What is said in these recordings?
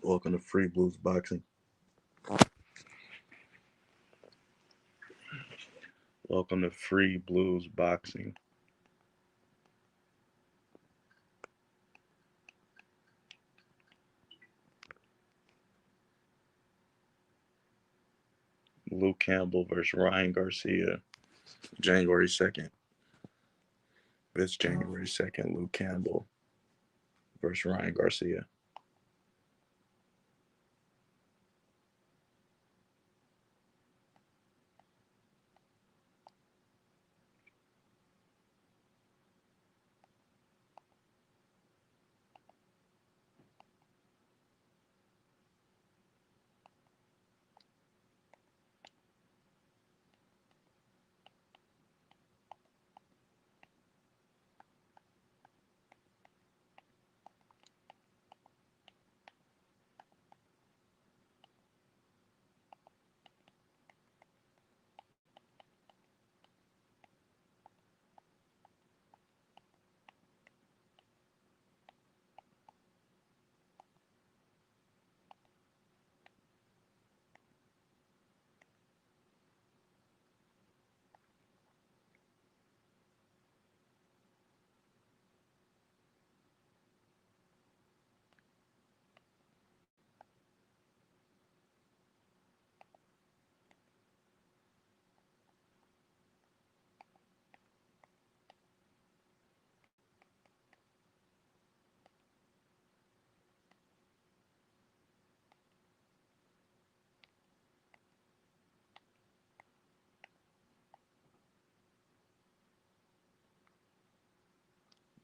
Welcome to Free Blues Boxing. Welcome to Free Blues Boxing. Luke Campbell versus Ryan Garcia, January 2nd. This January 2nd, Luke Campbell versus Ryan Garcia.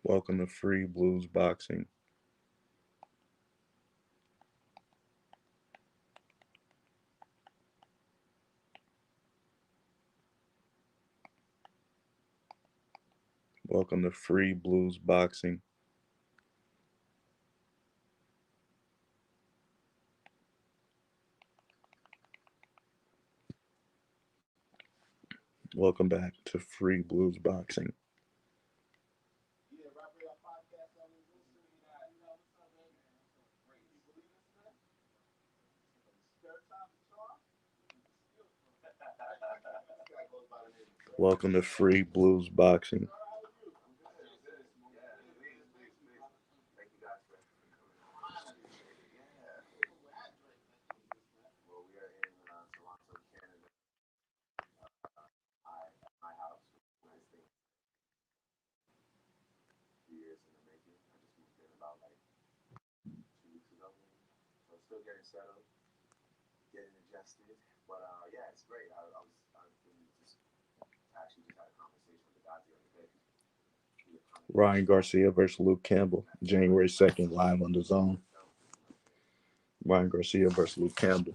Welcome to Free Blues Boxing. Welcome to Free Blues Boxing. Welcome back to Free Blues Boxing. Welcome to Free Blues Boxing. Ryan Garcia versus Luke Campbell, January 2nd, live on the Zone. Ryan Garcia versus Luke Campbell.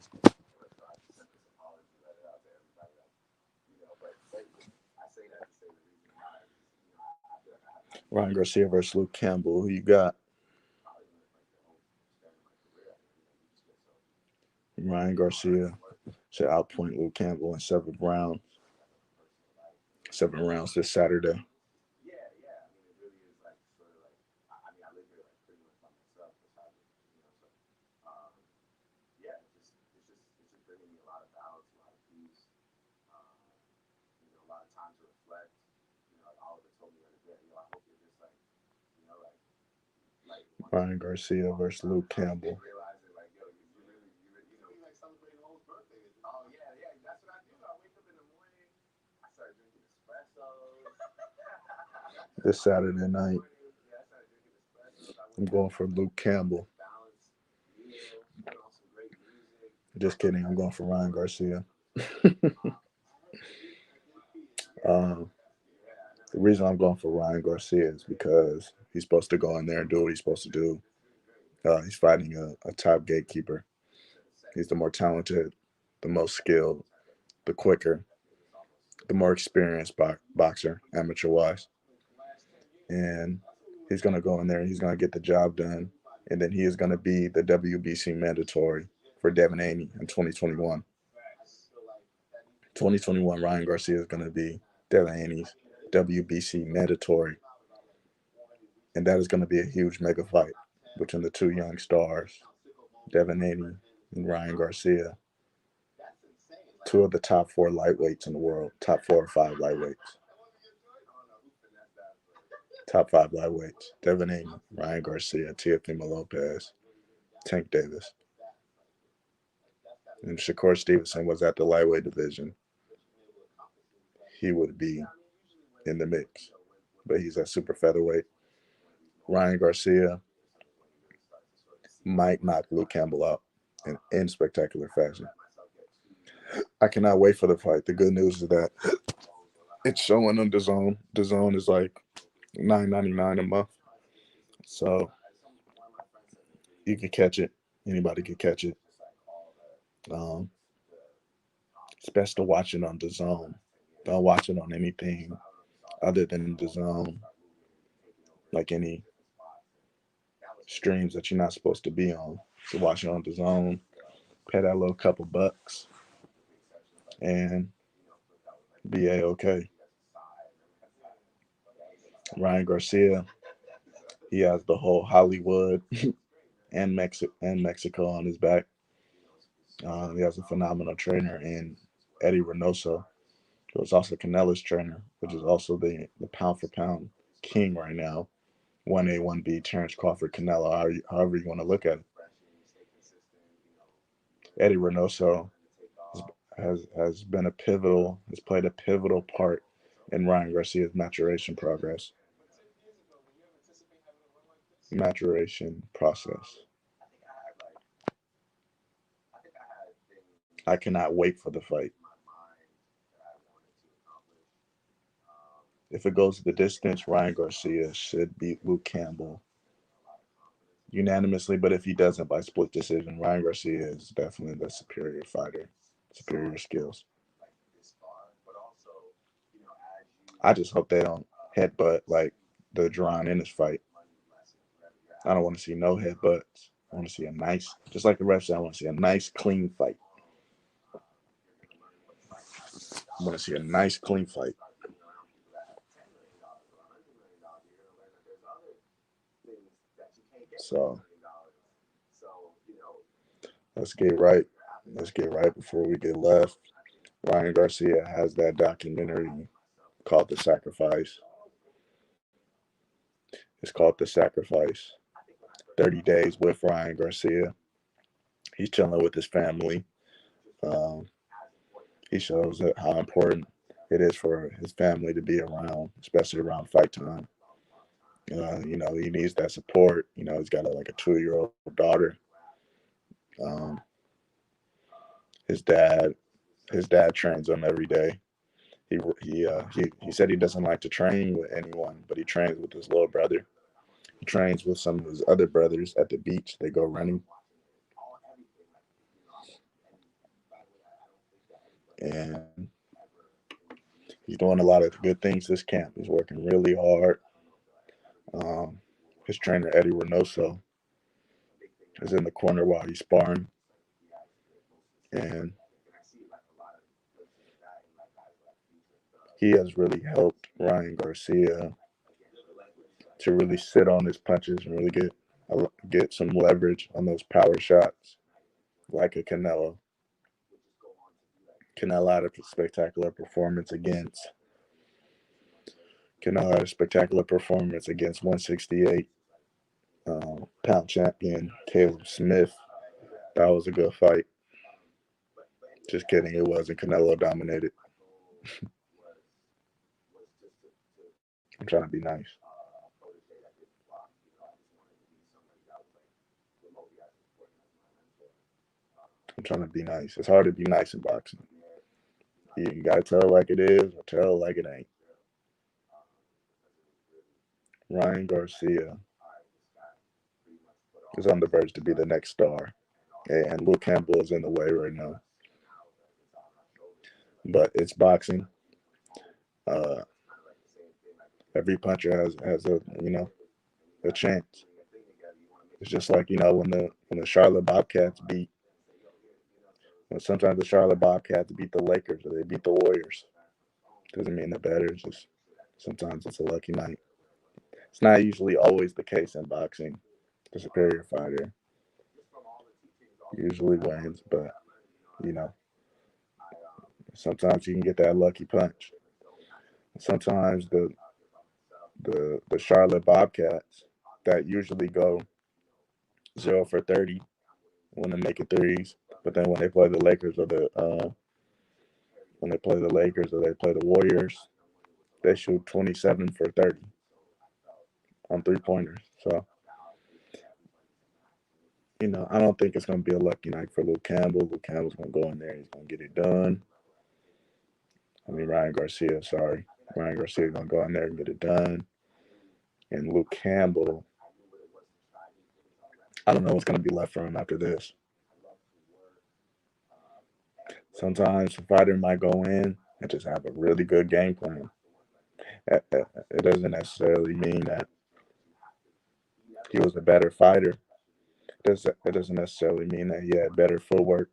Ryan Garcia versus Luke Campbell. Who you got? Ryan Garcia should outpoint Luke Campbell in 7 rounds. 7 rounds this Saturday. Ryan Garcia versus Luke Campbell. This Saturday night, I'm going for Luke Campbell. Just kidding. I'm going for Ryan Garcia. The reason I'm going for Ryan Garcia is because he's supposed to go in there and do what he's supposed to do. He's fighting a top gatekeeper. He's the more talented, the most skilled, the quicker, the more experienced boxer, amateur-wise. And he's going to go in there and he's going to get the job done. And then he is going to be the WBC mandatory for Devin Haney in 2021. 2021, Ryan Garcia is going to be Devin Haney's WBC mandatory. And that is going to be a huge mega fight between the two young stars, Devin Haney, and Ryan Garcia, two of the top four lightweights in the world, top 4 or 5 lightweights. Top 5 lightweights. Devin Haney, Ryan Garcia, Teofimo Lopez, Tank Davis. And Shakur Stevenson was at the lightweight division, he would be in the mix. But he's at super featherweight. Ryan Garcia might knock Luke Campbell out in spectacular fashion. I cannot wait for the fight. The good news is that it's showing on DAZN. DAZN is like $9.99 a month, so you could catch it. Anybody could catch it. Um, it's best to watch it on DAZN. Don't watch it on anything other than DAZN, like any streams that you're not supposed to be on. So watch it on DAZN. Pay that little couple bucks, and be a-okay. Ryan Garcia, he has the whole Hollywood and Mexico on his back. He has a phenomenal trainer in Eddie Reynoso, who is also Canelo's trainer, which is also the pound for pound king right now. 1A, 1B, Terrence Crawford, Canelo, however you want to look at it. Eddie Reynoso has played a pivotal part in Ryan Garcia's maturation process. I cannot wait for the fight. If it goes the distance, Ryan Garcia should beat Luke Campbell unanimously, but if he doesn't by split decision, Ryan Garcia is definitely the superior fighter, superior skills. I just hope they don't headbutt like the Duran Ennis fight. I don't want to see no headbutts. I want to see a nice, just like the ref said, I want to see a nice, clean fight. I want to see a nice, clean fight. So let's get right. Let's get right before we get left. Ryan Garcia has that documentary called The Sacrifice. It's called The Sacrifice. 30 Days with Ryan Garcia. He's chilling with his family. Um, he shows how important it is for his family to be around, especially around fight time. He needs that support. He's got like a 2-year-old daughter. Um, his dad, his dad trains him every day. He said he doesn't like to train with anyone, but he trains with his little brother. He trains with some of his other brothers at the beach. They go running, and he's doing a lot of good things this camp. He's working really hard. Um, his trainer Eddie Reynoso is in the corner while he's sparring, and he has really helped Ryan Garcia to really sit on his punches and really get some leverage on those power shots, like a Canelo. Canelo had a spectacular performance against 168 pound champion Caleb Smith. That was a good fight. Just kidding, it wasn't. Canelo dominated. I'm trying to be nice. I'm trying to be nice. It's hard to be nice in boxing. You gotta tell it like it is or tell it like it ain't. Ryan Garcia is on the verge to be the next star. And Luke Campbell is in the way right now. But it's boxing. Uh, every puncher has a chance. It's just like when the Charlotte Bobcats when sometimes the Charlotte Bobcats beat the Lakers or they beat the Warriors. Doesn't mean they're better. It's just sometimes it's a lucky night. It's not usually always the case in boxing. The superior fighter usually wins, but you know, sometimes you can get that lucky punch. Sometimes the Charlotte Bobcats that usually go 0 for 30 when they're making threes, but then when they play the Lakers or they play the Warriors, they shoot 27 for 30 on 3 pointers. So I don't think it's going to be a lucky night for Luke Campbell. Luke Campbell's going to go in there. He's going to get it done. I mean, Ryan Garcia, sorry. Ryan Garcia's going to go in there and get it done. And Luke Campbell, I don't know what's going to be left for him after this. Sometimes a fighter might go in and just have a really good game plan. It doesn't necessarily mean that he was a better fighter. It doesn't necessarily mean that he had better footwork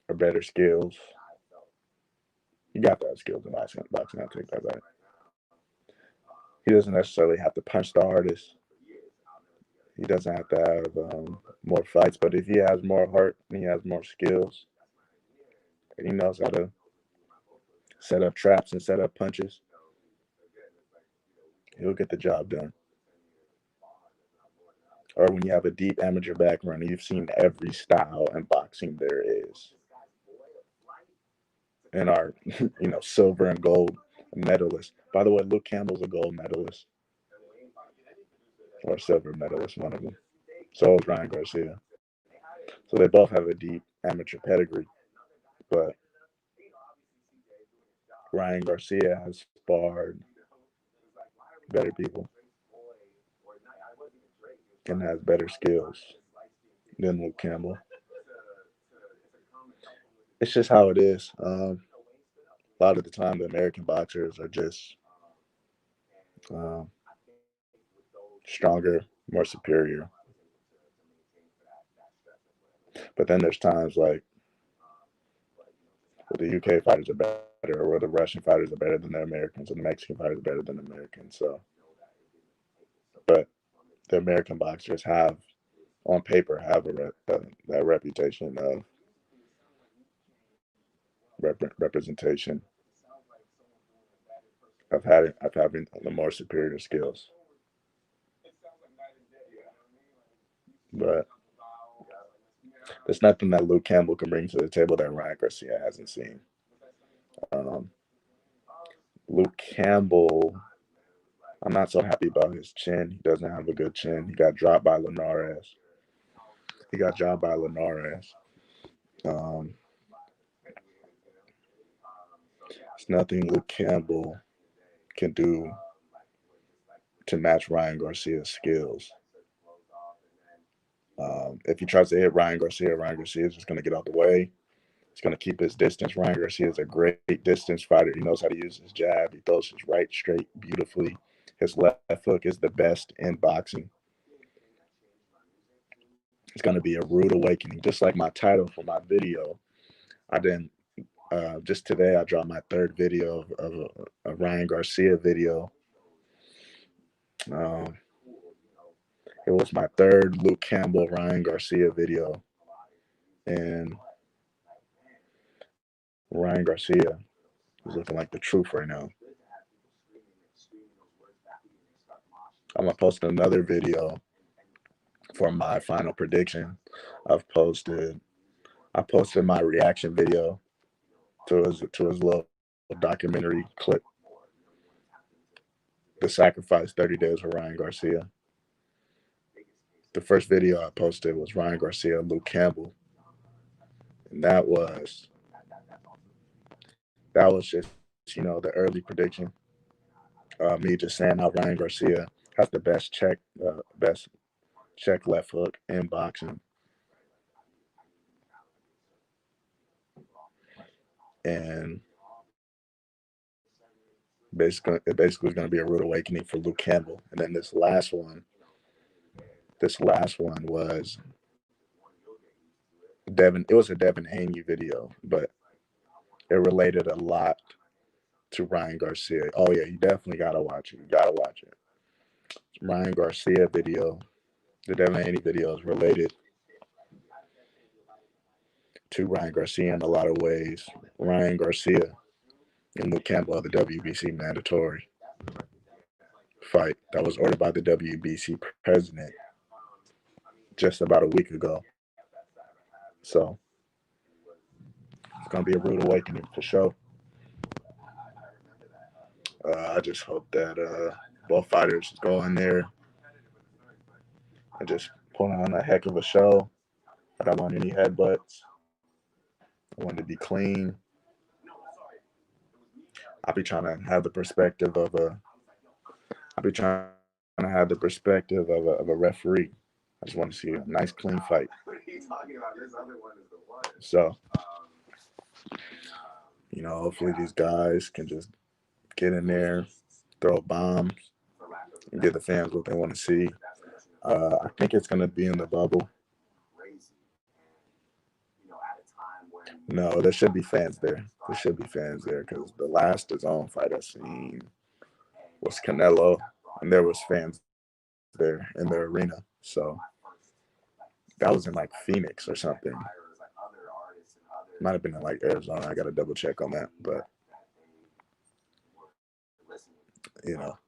or better skills. You got to have skills in boxing. I'll take that back. He doesn't necessarily have to punch the hardest. He doesn't have to have more fights. But if he has more heart and he has more skills, and he knows how to set up traps and set up punches, he'll get the job done. Or when you have a deep amateur background, you've seen every style in boxing there is. And our, silver and gold medalists. By the way, Luke Campbell's a gold medalist or silver medalist, one of them. So is Ryan Garcia. So they both have a deep amateur pedigree. But Ryan Garcia has sparred better people and has better skills than Luke Campbell. It's just how it is. A lot of the time, the American boxers are just um, stronger, more superior. But then there's times like where the UK fighters are better, or where the Russian fighters are better than the Americans, and the Mexican fighters are better than the Americans. So, but the American boxers have, on paper, have that reputation of representation of having the more superior skills. But there's nothing that Luke Campbell can bring to the table that Ryan Garcia hasn't seen. Um, Luke Campbell, I'm not so happy about his chin. He doesn't have a good chin. He got dropped by Linares. Um, it's nothing Luke Campbell can do to match Ryan Garcia's skills. If he tries to hit Ryan Garcia is just going to get out the way. He's going to keep his distance. Ryan Garcia is a great distance fighter. He knows how to use his jab. He throws his right straight beautifully. His left hook is the best in boxing. It's going to be a rude awakening. Just like my title for my video, I didn't. Just today, I dropped my third video of a Ryan Garcia video. It was my third Luke Campbell Ryan Garcia video, and Ryan Garcia is looking like the truth right now. I'm gonna post another video for my final prediction. I posted my reaction video to his little documentary clip, The Sacrifice 30 Days with Ryan Garcia. The first video I posted was Ryan Garcia, Luke Campbell. And that was just, the early prediction. Me just saying how Ryan Garcia has the best check left hook in boxing. And basically is going to be a rude awakening for Luke Campbell. And then this last one was Devin. It was a Devin Haney video, but it related a lot to Ryan Garcia. Oh yeah, you definitely gotta watch it. Ryan Garcia video, the Devin Haney video is related to Ryan Garcia in a lot of ways. Ryan Garcia and Luke Campbell are the WBC mandatory fight that was ordered by the WBC president just about a week ago. So it's gonna be a rude awakening for sure. I just hope that both fighters go in there and just put on a heck of a show. I don't want any headbutts. I want it to be clean. I'll be trying to have the perspective of a. I'll be trying to have the perspective of a referee. I just want to see a nice, clean fight. So, hopefully these guys can just get in there, throw bombs, and give the fans what they want to see. I think it's going to be in the bubble. No, there should be fans there. There should be fans there because the last DAZN fight I seen was Canelo, and there was fans there in the arena. So that was in like Phoenix or something. Might have been in like Arizona. I got to double check on that, but you know,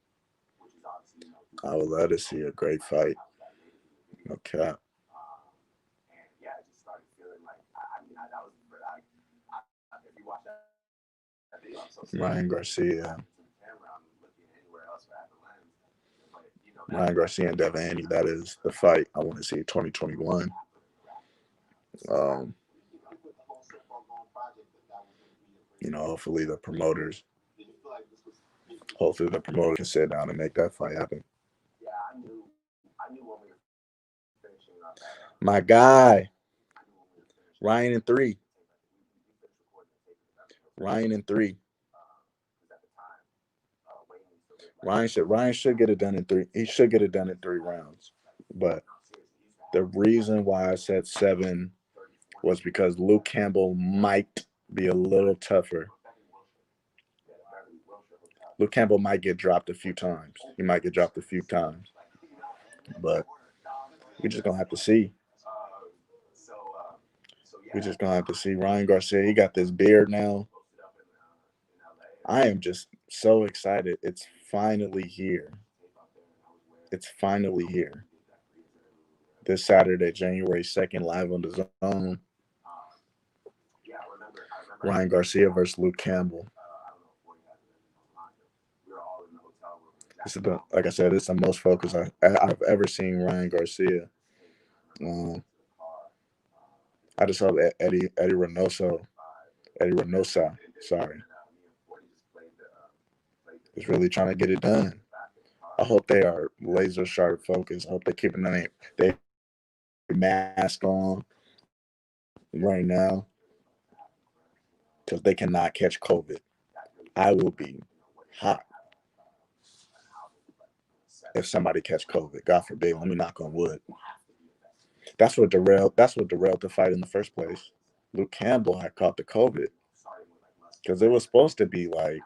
I would love to see a great fight. No cap. Ryan Garcia. Ryan Garcia and Devani. That is the fight I want to see 2021. Um, hopefully the promoters, can sit down and make that fight happen. My guy, Ryan in 3. Ryan in 3. Ryan should get it done in 3. He should get it done in 3 rounds. But the reason why I said 7 was because Luke Campbell might be a little tougher. Luke Campbell might get dropped a few times. He might get dropped a few times. But we're just gonna have to see. We're just gonna have to see. Ryan Garcia, he got this beard now. I am just so excited. It's finally here. It's finally here. This Saturday, January 2nd, live on DAZN. Ryan Garcia versus Luke Campbell. This is like I said, this is the most focus I've ever seen Ryan Garcia. I just hope Eddie Reynosa, sorry, is really trying to get it done. I hope they are laser sharp focused. I hope they're keeping their mask on right now because they cannot catch COVID. I will be hot if somebody catch COVID. God forbid. Let me knock on wood. That's what derailed the fight in the first place. Luke Campbell had caught the COVID because it was supposed to be like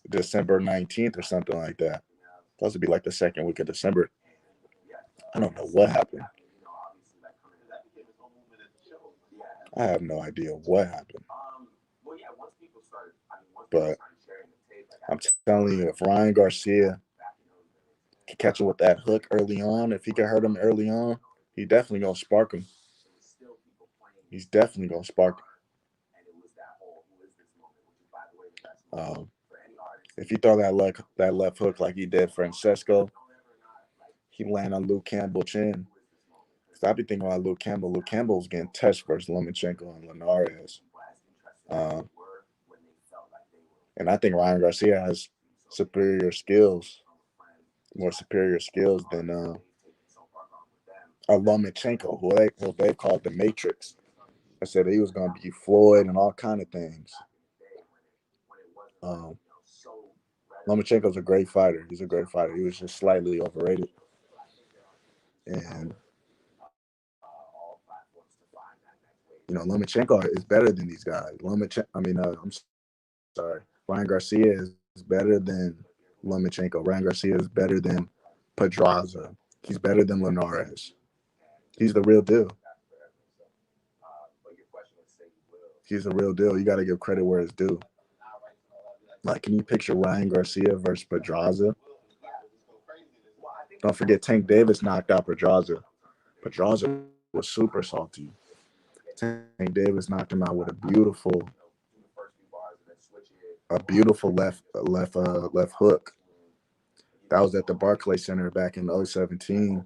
December 19th or something like that. Supposed to be like the second week of December. I don't know what happened. I have no idea what happened. But I'm telling you, if Ryan Garcia can catch him with that hook early on, if he can hurt him early on, he definitely gonna spark him. He's definitely gonna spark him. If you throw that left hook like he did Francesco, he land on Luke Campbell's chin. Because I be thinking about Luke Campbell. Luke Campbell's getting touched versus Lomachenko and Linares. And I think Ryan Garcia has more superior skills than Lomachenko, who they called the Matrix. I said he was going to be Floyd and all kind of things. Lomachenko's a great fighter. He's a great fighter. He was just slightly overrated. And Lomachenko is better than these guys. I'm sorry. Ryan Garcia is better than Lomachenko. Ryan Garcia is better than Pedraza. He's better than Linares. He's the real deal. He's a real deal. You got to give credit where it's due. Like, can you picture Ryan Garcia versus Pedraza? Don't forget, Tank Davis knocked out Pedraza. Pedraza was super salty. Tank Davis knocked him out with a beautiful left hook. That was at the Barclays Center back in 017.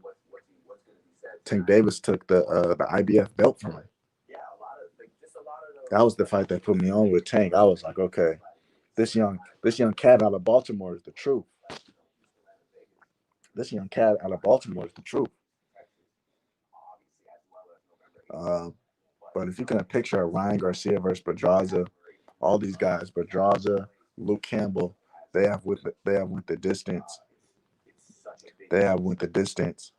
Tank Davis took the IBF belt from him. That was the fight that put me on with Tank. I was like, okay, this young cat out of Baltimore is the truth. This young cat out of Baltimore is the truth. Uh, but if you can picture Ryan Garcia versus Pedraza, all these guys, Pedraza, Luke Campbell, they have went the distance. They have went the distance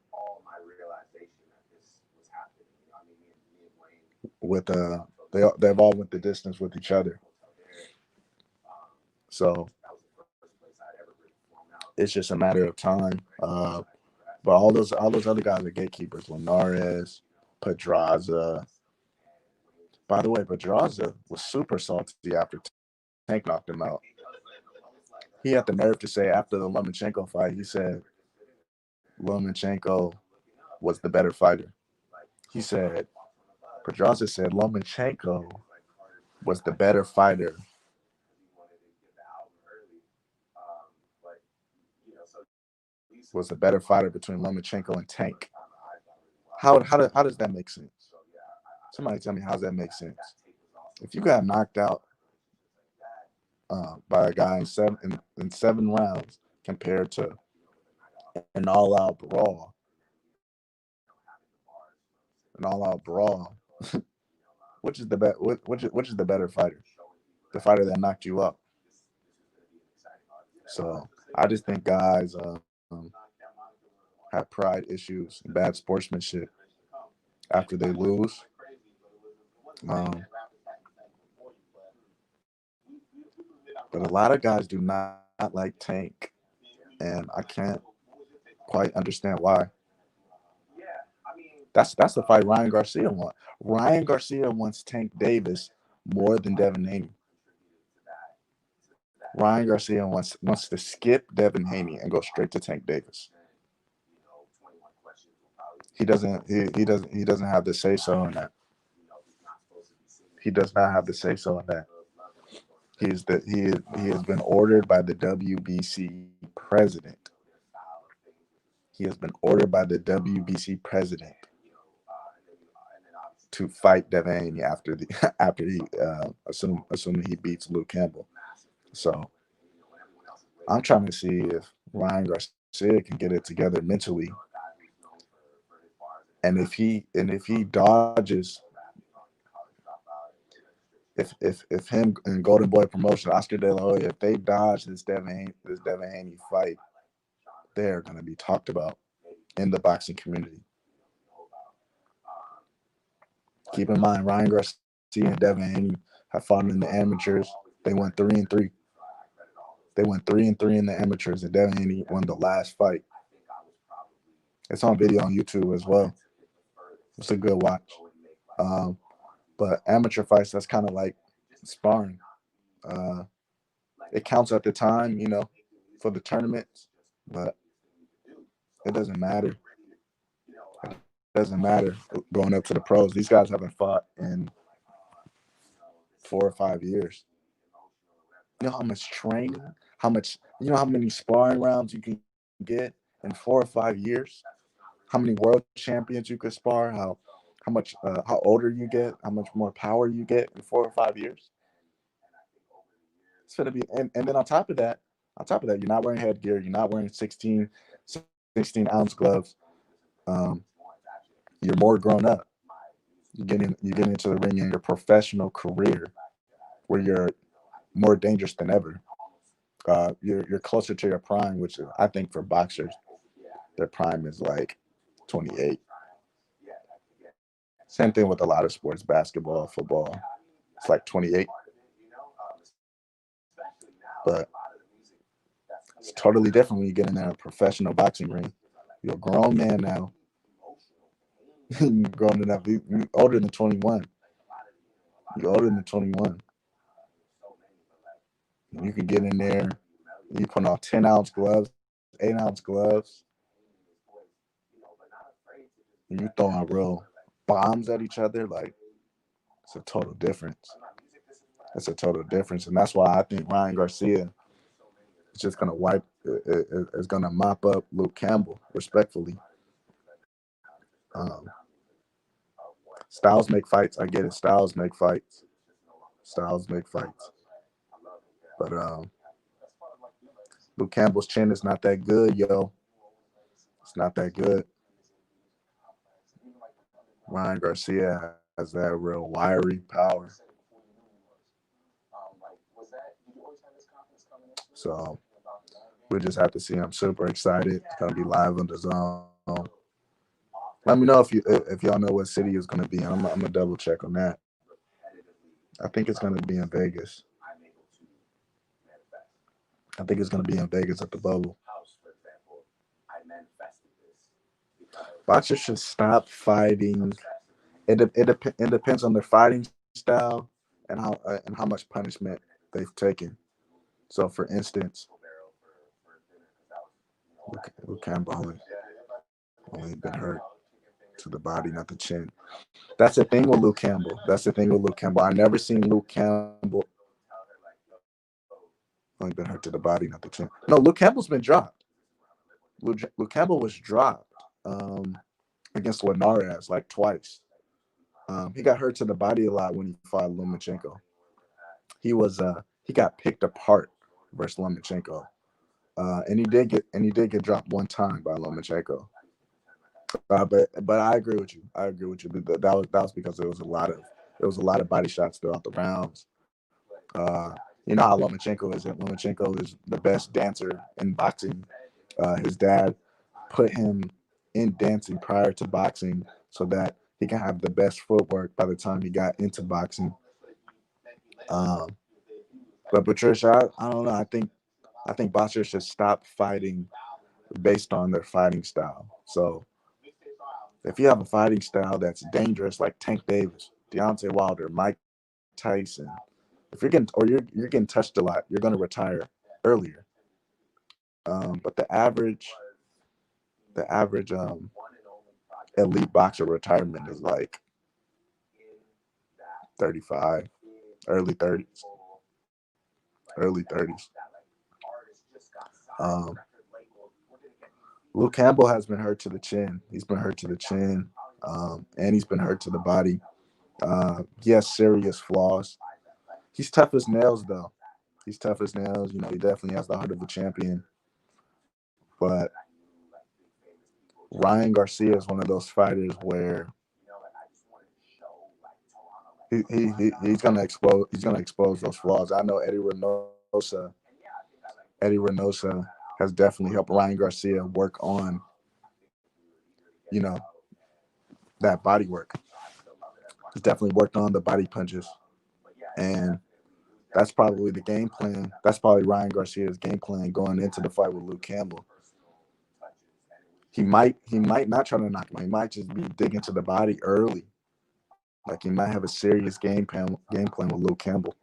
with they've all went the distance with each other. So it's just a matter of time. But all those other guys are gatekeepers. Linares, Pedraza. By the way, Pedraza was super salty after Tank knocked him out. He had the nerve to say after the Lomachenko fight, he said Lomachenko was the better fighter. He said Pedraza said Lomachenko was the better fighter, was the better fighter between Lomachenko and Tank. How does that make sense? Somebody tell me, how does that make sense? If you got knocked out by a guy in seven rounds compared to an all-out brawl, which is the which is the better fighter? The fighter that knocked you up. So I just think guys have pride issues and bad sportsmanship after they lose. Um, but a lot of guys do not like Tank, and I can't quite understand why. That's the fight Ryan Garcia won. Ryan Garcia wants Tank Davis more than Devin Haney. Ryan Garcia wants to skip Devin Haney and go straight to Tank Davis. He doesn't have the say so in that. He does not have the say so in that. He has been ordered by the WBC president. He has been ordered by the WBC president to fight Devin Haney after the after he assuming he beats Luke Campbell. So I'm trying to see if Ryan Garcia can get it together mentally, and if he dodges, if him and Golden Boy Promotion, Oscar De La Hoya, if they dodge this Devin Haney fight, they're going to be talked about in the boxing community. Keep in mind, Ryan Garcia and Devin Haney have fought in the amateurs. They went 3-3. They went 3-3 in the amateurs, and Devin Haney won the last fight. It's on video on YouTube as well. It's a good watch. Um, but amateur fights, that's kind of like sparring. Uh, it counts at the time, for the tournaments, but it doesn't matter. It doesn't matter going up to the pros. These guys haven't fought in 4 or 5 years. You know how much training, how many sparring rounds you can get in 4 or 5 years? How many world champions you could spar? How older you get? How much more power you get in 4 or 5 years? It's gonna be, and then on top of that, you're not wearing headgear. You're not wearing 16 ounce gloves. Um, you're more grown up. You get into the ring in your professional career where you're more dangerous than ever. You're closer to your prime, which I think for boxers, their prime is like 28. Same thing with a lot of sports, basketball, football. It's like 28, but it's totally different when you get in a professional boxing ring. You're a grown man now. You're grown enough. You're older than 21. You're older than 21. You could get in there. You put on 10-ounce gloves, 8-ounce gloves, and you throwing real bombs at each other. Like it's a total difference. It's a total difference, and that's why I think Ryan Garcia is just gonna is gonna mop up Luke Campbell respectfully. Um, Styles make fights. I get it. Styles make fights. Styles make fights. But Luke Campbell's chin is not that good, yo. It's not that good. Ryan Garcia has that real wiry power. So we just have to see. I'm super excited. It's gonna be live on the zone. Let me know if y'all know what city it's gonna be. I'm gonna double check on that. I think it's gonna be in Vegas. I think it's gonna be in Vegas at the bubble. Boxers should stop fighting. It depends on their fighting style and how much punishment they've taken. So, for instance, Luke Campbell only been hurt to the body, not the chin. That's the thing with Luke Campbell. That's the thing with Luke Campbell. I never seen Luke Campbell only been hurt to the body, not the chin. No, Luke Campbell's been dropped. Luke Campbell was dropped against Linares like twice. He got hurt to the body a lot when he fought Lomachenko. He got picked apart versus Lomachenko, and he did get dropped one time by Lomachenko. But I agree with you. I agree with you. That was because there was a lot of body shots throughout the rounds. You know how Lomachenko is. Lomachenko is the best dancer in boxing. His dad put him in dancing prior to boxing so that he can have the best footwork by the time he got into boxing. Um, but Patricia, I don't know. I think boxers should stop fighting based on their fighting style. So if you have a fighting style that's dangerous, like Tank Davis, Deontay Wilder, Mike Tyson, you're getting touched a lot, you're going to retire earlier. But the average elite boxer retirement is like 35, early 30s, early 30s. Um, Luke Campbell has been hurt to the chin. He's been hurt to the chin, and he's been hurt to the body. He has serious flaws. He's tough as nails, though. He's tough as nails. You know, he definitely has the heart of a champion. But Ryan Garcia is one of those fighters where he's gonna expose. He's gonna expose those flaws. I know Eddie Reynosa has definitely helped Ryan Garcia work on, you know, that body work. He's definitely worked on the body punches, and that's probably the game plan. That's probably Ryan Garcia's game plan going into the fight with Luke Campbell. He might not try to knock him. He might just be digging to the body early. Like he might have a serious game plan with Luke Campbell.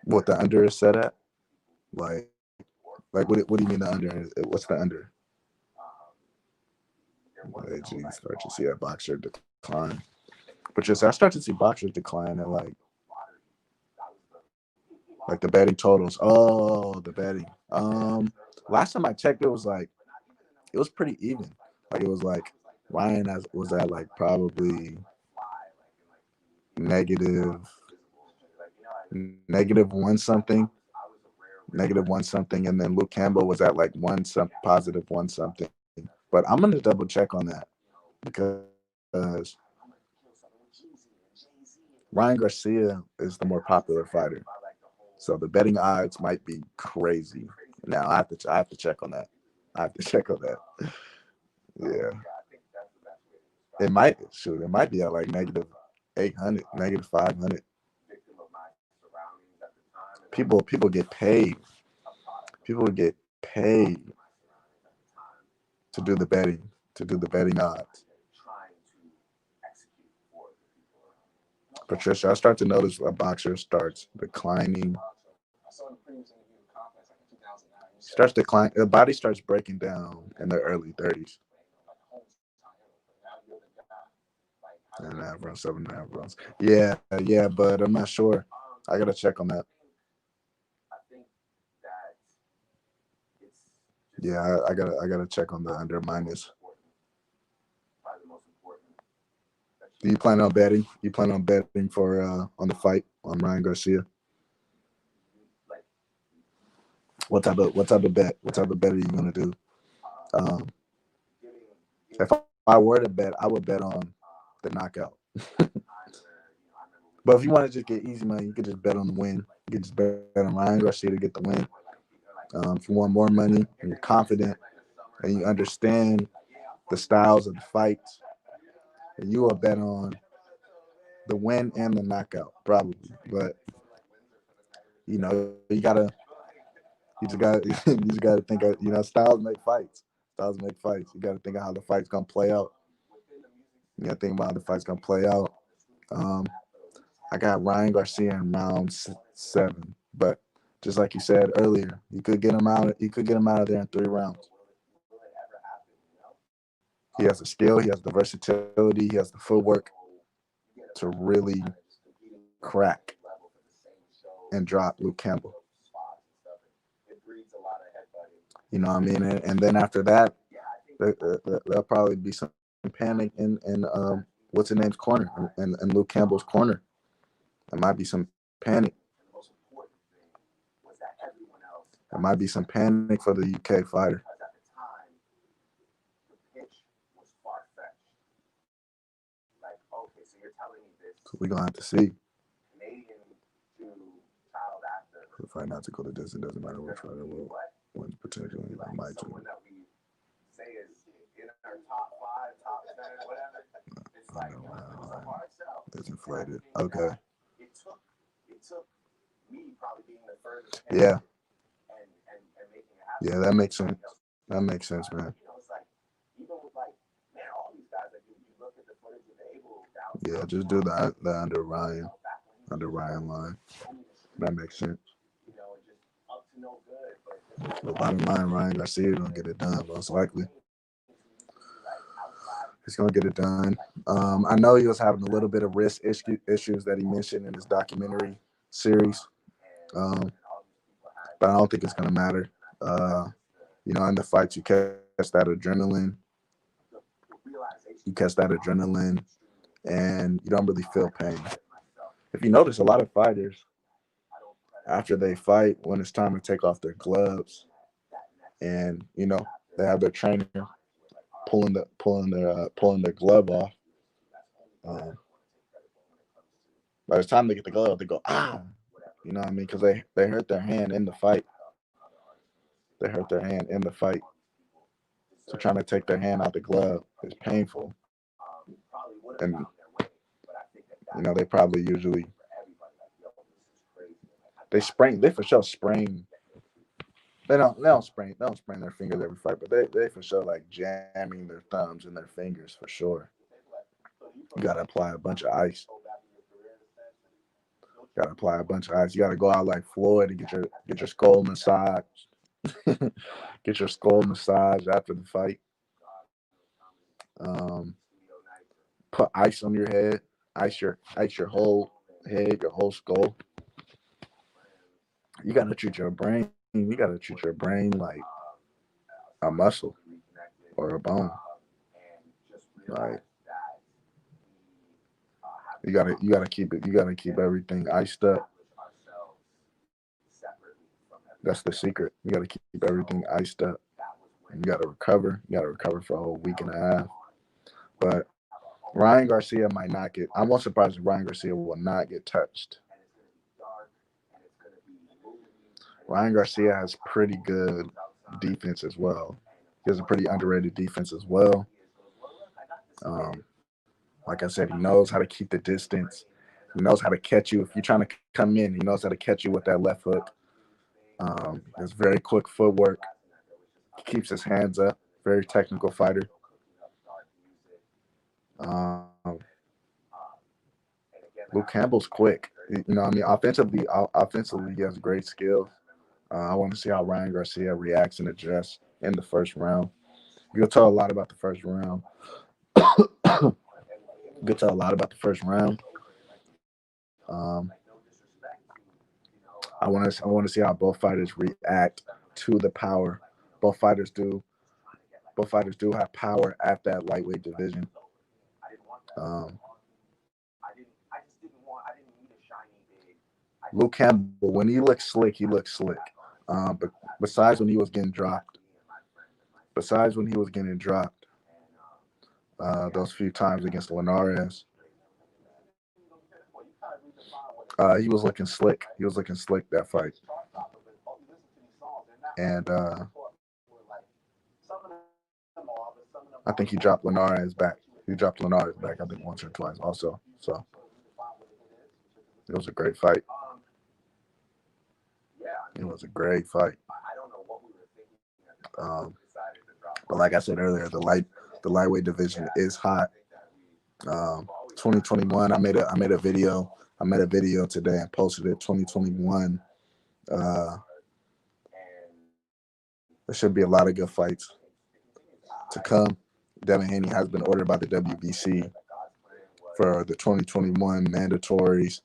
What the under is set at? Like what do you mean the under? What's the under? Geez, start to see a boxer decline. But just I start to see boxers decline at like the betting totals. Oh, the betting. Last time I checked, it was pretty even. Like it was like was at like probably negative negative one something, negative one something, and then Luke Campbell was at like one some positive one something. But I'm gonna double check on that because Ryan Garcia is the more popular fighter. So the betting odds might be crazy. Now I have to check on that. I have to check on that. Yeah, it might be at like negative 800, negative 500. People get paid. People get paid to do the betting odds. Patricia, I start to notice a boxer starts declining. Starts decline. The body starts breaking down in their early 30s. 9.5 rounds, 7.5 rounds. Yeah, but I'm not sure. I gotta check on that. Yeah, I gotta check on the under minus. Do you plan on betting? You plan on betting for on the fight on Ryan Garcia? What type of bet? What type of bet are you gonna do? Um, if I were to bet, I would bet on the knockout. But if you want to just get easy money, you could just bet on the win. You could just bet on Ryan Garcia to get the win. If you want more money and you're confident and you understand the styles of the fights, you will bet on the win and the knockout probably. But you gotta you just gotta think of, styles make fights. Styles make fights. You gotta think of how the fight's gonna play out. You gotta think about how the fight's gonna play out. Um, I got Ryan Garcia in round 7, but just like you said earlier, you could get him out. You could get him out of there in 3 rounds. He has the skill. He has the versatility. He has the footwork to really crack and drop Luke Campbell. You know what I mean? And then after that, there'll probably be some panic in what's his name's corner and Luke Campbell's corner. There might be some panic. There might be some panic for the UK fighter. So we're gonna have to see. The fight not to go to this, it doesn't matter which fighter will win potentially. I might do. I know, man. It's inflated. Okay. Yeah. Yeah, that makes sense. That makes sense, man. Yeah, just do the under Ryan line. That makes sense. But bottom line, Ryan Garcia gonna get it done most likely. He's gonna get it done. I know he was having a little bit of issues that he mentioned in his documentary series, um, but I don't think it's gonna matter. Uh, in the fights, you catch that adrenaline, and you don't really feel pain. If you notice, a lot of fighters after they fight, when it's time to take off their gloves, and they have their trainer pulling their glove off. Um, by the time they get the glove, they go you know what I mean? Because they hurt their hand in the fight. They hurt their hand in the fight. So trying to take their hand out the glove is painful, and they probably usually they for sure sprain. They don't sprain their fingers every fight, but they for sure like jamming their thumbs and their fingers for sure. You gotta apply a bunch of ice. Gotta apply a bunch of ice. You gotta go out like Floyd and get your skull massaged. Get your skull massaged after the fight. Um, put ice on your head. Ice your whole head, your whole skull. You gotta treat your brain. You gotta treat your brain like a muscle or a bone. Like you gotta keep it. You gotta keep everything iced up. That's the secret. You gotta keep everything iced up. And you gotta recover. You gotta recover for a whole week and a half. But Ryan Garcia might not get. I won't surprise if Ryan Garcia will not get touched. Ryan Garcia has pretty good defense as well. He has a pretty underrated defense as well. Um, like I said, he knows how to keep the distance. He knows how to catch you if you're trying to come in. He knows how to catch you with that left hook. Has very quick footwork. He keeps his hands up. Very technical fighter. Um, Luke Campbell's quick. You know, I mean, offensively, he has great skills. I want to see how Ryan Garcia reacts and adjusts in the first round. You'll tell a lot about the first round. You'll tell a lot about the first round. Um, I want to see how both fighters react to the power. Both fighters do. Both fighters do have power at that lightweight division. Um, Luke Campbell, when he looks slick, he looks slick. But besides when he was getting dropped, besides when he was getting dropped, those few times against Linares, he was looking slick. He was looking slick that fight, and I think he dropped Linares back. He dropped Linares back, I think, once or twice also. So it was a great fight. It was a great fight. Um, but like I said earlier, the lightweight division is hot. 2021, I made a video. I made a video today and posted it. 2021. Uh, there should be a lot of good fights to come. Devin Haney has been ordered by the WBC for the 2021 mandatories.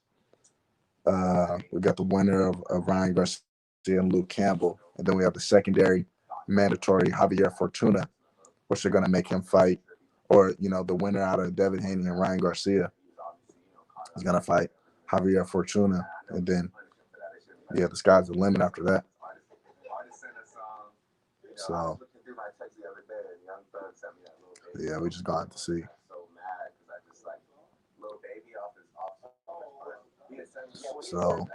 We got the winner of Ryan Garcia and Luke Campbell, and then we have the secondary mandatory Javier Fortuna, which are going to make him fight, or the winner out of Devin Haney and Ryan Garcia is going to fight Javier Fortuna, and then the sky's the limit after that. So we just gonna have to see. So,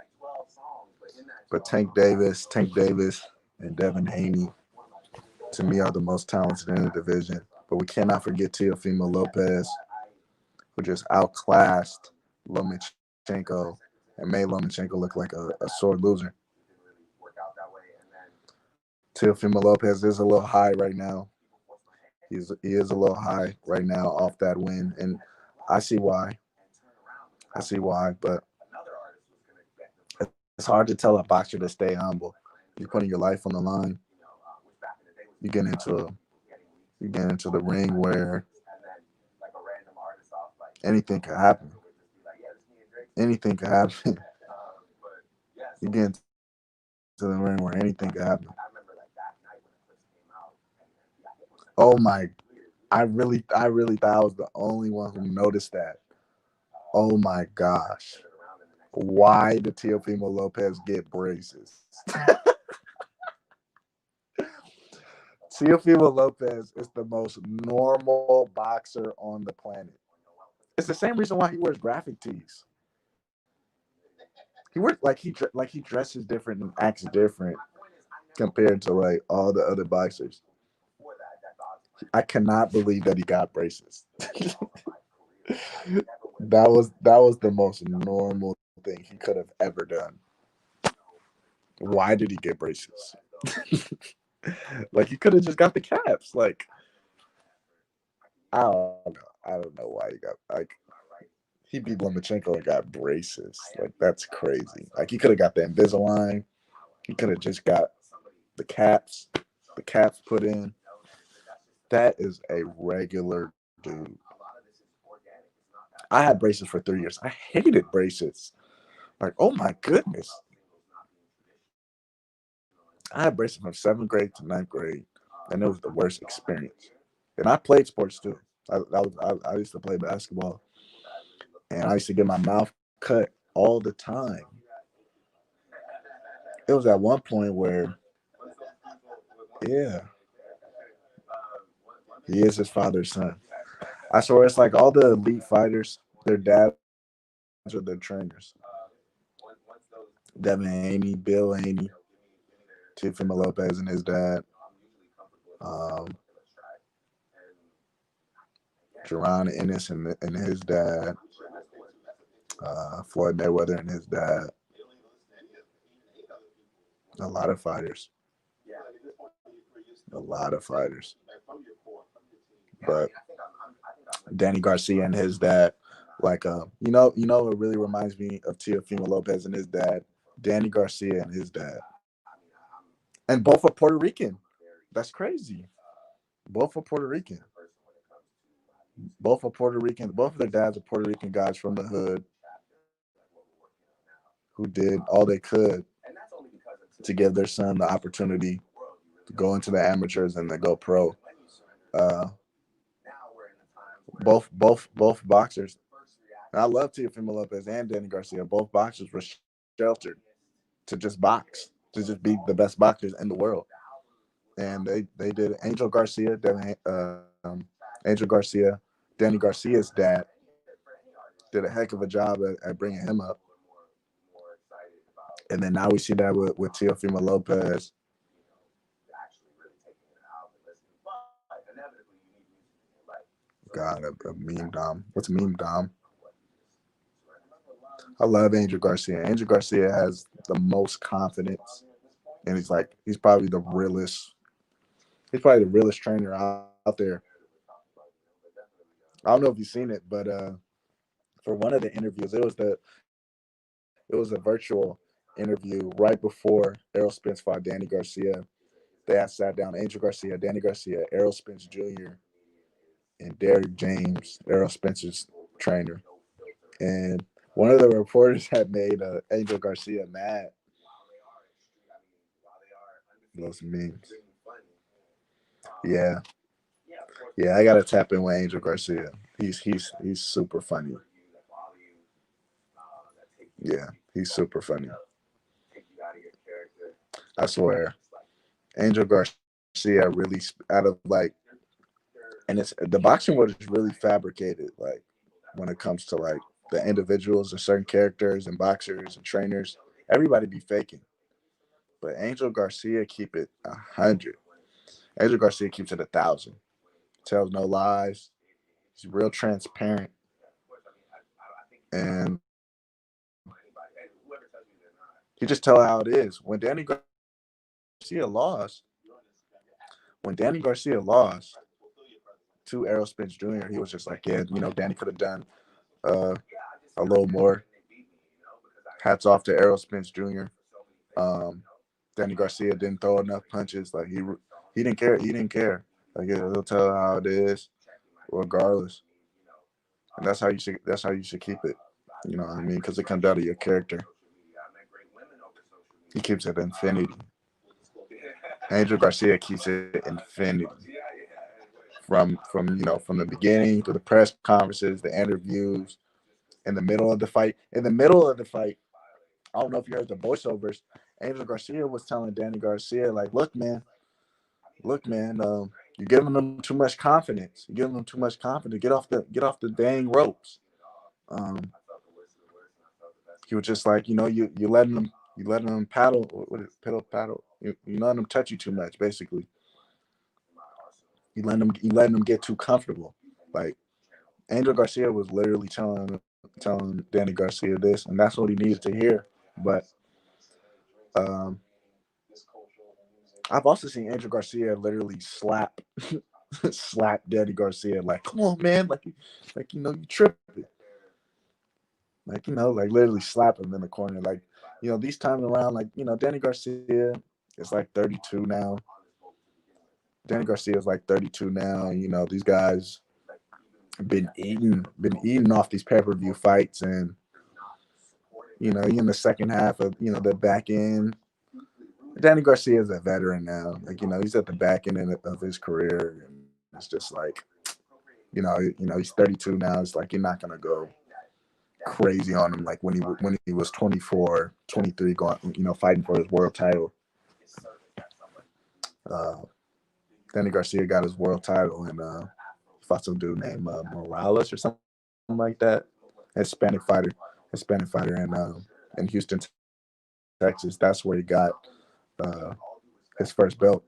but Tank Davis, and Devin Haney, to me, are the most talented in the division. But we cannot forget Teofimo Lopez, who just outclassed Lomachenko and made Lomachenko look like a sore loser. Teofimo Lopez is a little high right now. He is a little high right now off that win, and I see why. But it's hard to tell a boxer to stay humble. You're putting your life on the line. You get into the ring where anything could happen. Anything could happen. You get into the ring where anything could happen. Oh my! I really thought I was the only one who noticed that. Oh my gosh! Why did Teofimo Lopez get braces? Teofimo Lopez is the most normal boxer on the planet. It's the same reason why he wears graphic tees. He wears he dresses different and acts different compared to like all the other boxers. I cannot believe that he got braces. That was the most normal thing he could have ever done. Why did he get braces? Like he could have just got the caps. Like I don't know. I don't know why he got he beat Lomachenko and got braces. Like that's crazy. Like he could have got the Invisalign. He could have just got the caps. The caps put in. That is a regular dude. I had braces for 3 years. I hated braces. Like, oh my goodness. I had braces from 7th grade to 9th grade, and it was the worst experience. And I played sports too. I used to play basketball, and I used to get my mouth cut all the time. It was at one point where, yeah, he is his father's son. I swear it's like all the elite fighters, their dads are their trainers. Devin Haney, Bill Haney, Teofimo Lopez and his dad, um, Jerron Ennis and his dad, Floyd Mayweather and his dad. A lot of fighters. A lot of fighters. But Danny Garcia and his dad, Like what really reminds me of Teofimo Lopez and his dad, Danny Garcia and his dad, and both are Puerto Rican. That's crazy. Both are Puerto Rican. Both are Puerto Rican. Both of their dads are Puerto Rican guys from the hood who did all they could to give their son the opportunity to go into the amateurs and then go pro. Uh, both boxers. And I love Teofimo Lopez and Danny Garcia. Both boxers were sheltered to just box, to just be the best boxers in the world. And they did. Angel Garcia, Danny Garcia's dad did a heck of a job at bringing him up. And then now we see that with Teofimo Lopez. God, a meme dom. What's meme dom? I love Angel Garcia. Angel Garcia has the most confidence, and he's probably the realest. He's probably the realest trainer out there. I don't know if you've seen it, but for one of the interviews, it was a virtual interview right before Errol Spence fought Danny Garcia. They had sat down Angel Garcia, Danny Garcia, Errol Spence Jr., and Derrick James, Errol Spence's trainer. And one of the reporters had made Angel Garcia mad. Those memes. Yeah, yeah, I gotta tap in with Angel Garcia. He's super funny. Yeah, he's super funny. I swear, Angel Garcia really out of and the boxing world is really fabricated. Like when it comes to like the individuals and certain characters and boxers and trainers, everybody be faking. But Angel Garcia keep it 100. Angel Garcia keeps it 1,000. Tells no lies. He's real transparent, and he just tell how it is. Garcia lost, when Danny Garcia lost to Errol Spence Jr., he was just like, yeah, Danny could have done uh, a little more. Hats off to Errol Spence Jr. Um, Danny Garcia didn't throw enough punches. Like he didn't care. He didn't care. Like he'll tell how it is, regardless. And that's how you should keep it. You know what I mean? Because it comes out of your character. He keeps it infinity. Angel Garcia keeps it infinity. From the beginning to the press conferences, the interviews, in the middle of the fight. In the middle of the fight, I don't know if you heard the voiceovers. Angel Garcia was telling Danny Garcia, like, look, man, you're giving them too much confidence. You're giving them too much confidence. Get off the dang ropes. Um, he was just like, you letting them paddle. What is paddle? You letting them touch you too much, basically. You letting them get too comfortable. Like Angel Garcia was literally telling Danny Garcia this, and that's what he needed to hear. But um, I've also seen Angel Garcia literally slap Danny Garcia like, come on, man, you tripping, like literally slap him in the corner, like these times around, like Danny Garcia is like 32 now. Danny Garcia is like 32 now. These guys been eating off these pay-per-view fights, and in the second half of the back end. Danny Garcia is a veteran now. Like he's at the back end of his career, and it's just like he's 32 now. It's like you're not gonna go crazy on him like when he was 24, 23, going fighting for his world title. Uh, Danny Garcia got his world title, and fought some dude named Morales or something like that. Hispanic fighter in Houston, Texas. That's where he got uh, his first belt.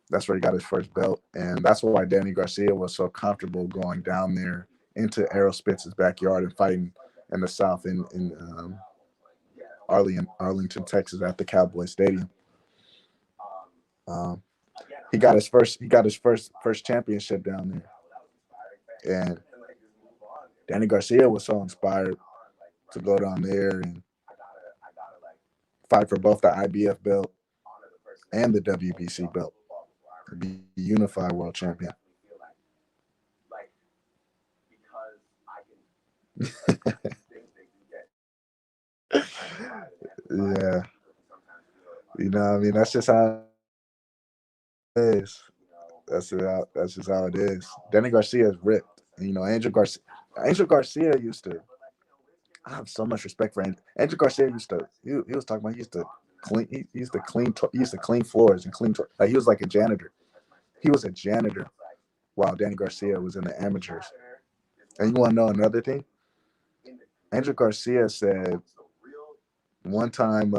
That's where he got his first belt, and that's why Danny Garcia was so comfortable going down there into Errol Spence's backyard and fighting in the South in Arlington, Texas, at the Cowboy Stadium. Um, he got his first championship down there, and Danny Garcia was so inspired to go down there and fight for both the IBF belt and the WBC belt, to be unified world champion. Yeah, I mean, that's just how it is. That's just how it is. Danny Garcia is ripped. And, Angel Garcia used to. I have so much respect for Angel Garcia. Used to. He was talking about. He used to clean. He used to clean. He used to clean floors and clean. Like he was like a janitor. He was a janitor while Danny Garcia was in the amateurs. And you want to know another thing? Angel Garcia said one time.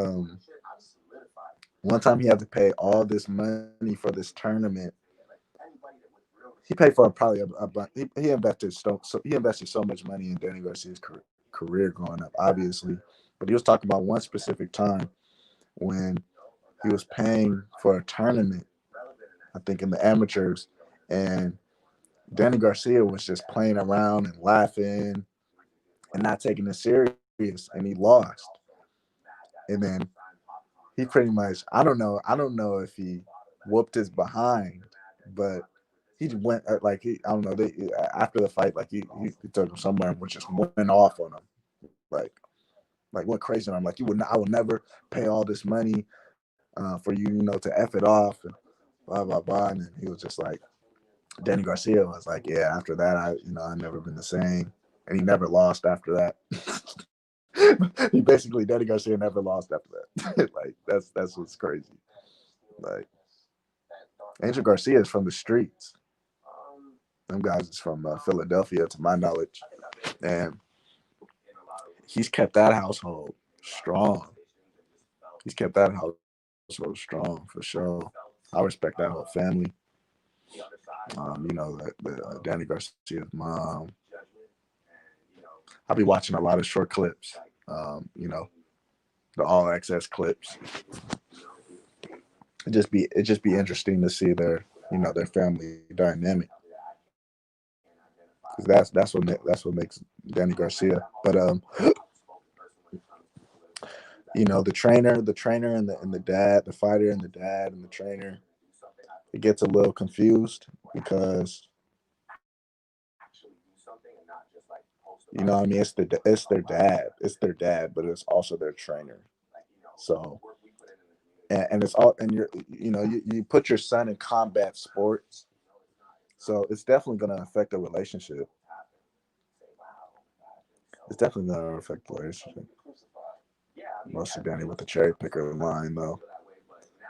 One time he had to pay all this money for this tournament. He paid for probably he invested he invested so much money in Danny Garcia's career growing up, obviously. But he was talking about one specific time when he was paying for a tournament, I think in the amateurs, and Danny Garcia was just playing around and laughing and not taking it serious, and he lost. And then he pretty much, I don't know if he whooped his behind, but he went like he I don't know they after the fight like he took him somewhere and just went off on him like went crazy on him like I will never pay all this money for you to F it off and blah blah blah, and then he was just like Danny Garcia was like, yeah, after that I never been the same, and he never lost after that. He basically Danny Garcia never lost after that. Like that's what's crazy. Like Angel Garcia is from the streets. Them guys is from Philadelphia, to my knowledge, and he's kept that household strong. He's kept that household strong for sure. I respect that whole family. Danny Garcia's mom. I'll be watching a lot of short clips. The all access clips. It just be interesting to see their family dynamic, because that's what makes Danny Garcia. But the trainer and the dad, the fighter and the dad and the trainer, it gets a little confused because what I mean. It's their dad, but it's also their trainer. So and it's all and you put your son in combat sports, so it's definitely going to affect the relationship. It's definitely going to affect the relationship. Mostly Danny with the cherry picker line though.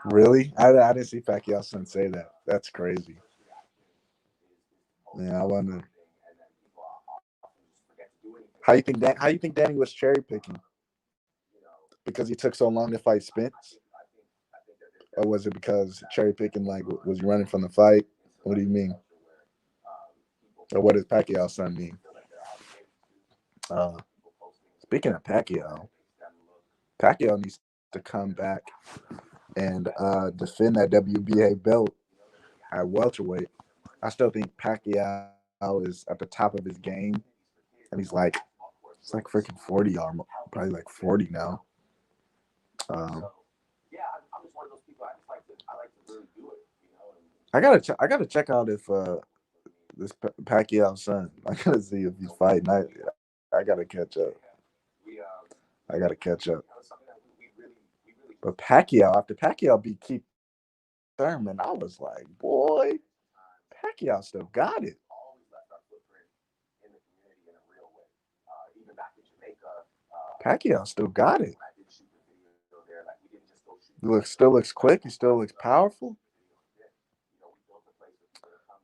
Really? I didn't see Pacquiao's son say that. That's crazy. Yeah, I wonder how you think Danny was cherry picking because he took so long to fight Spence, or was it because cherry picking like was he running from the fight? What do you mean? Or what does Pacquiao's son mean? Uh, Speaking of Pacquiao needs to come back and defend that WBA belt at welterweight. I still think Pacquiao is at the top of his game, and he's like freaking 40 or probably like 40 now. Um, I gotta check out if this Pacquiao son. I gotta see if he's fighting. I gotta catch up. I gotta catch up. But Pacquiao, after Pacquiao beat Keith Thurman, I was like, boy, Pacquiao still got it. Pacquiao still got it. Still looks quick. He still looks powerful.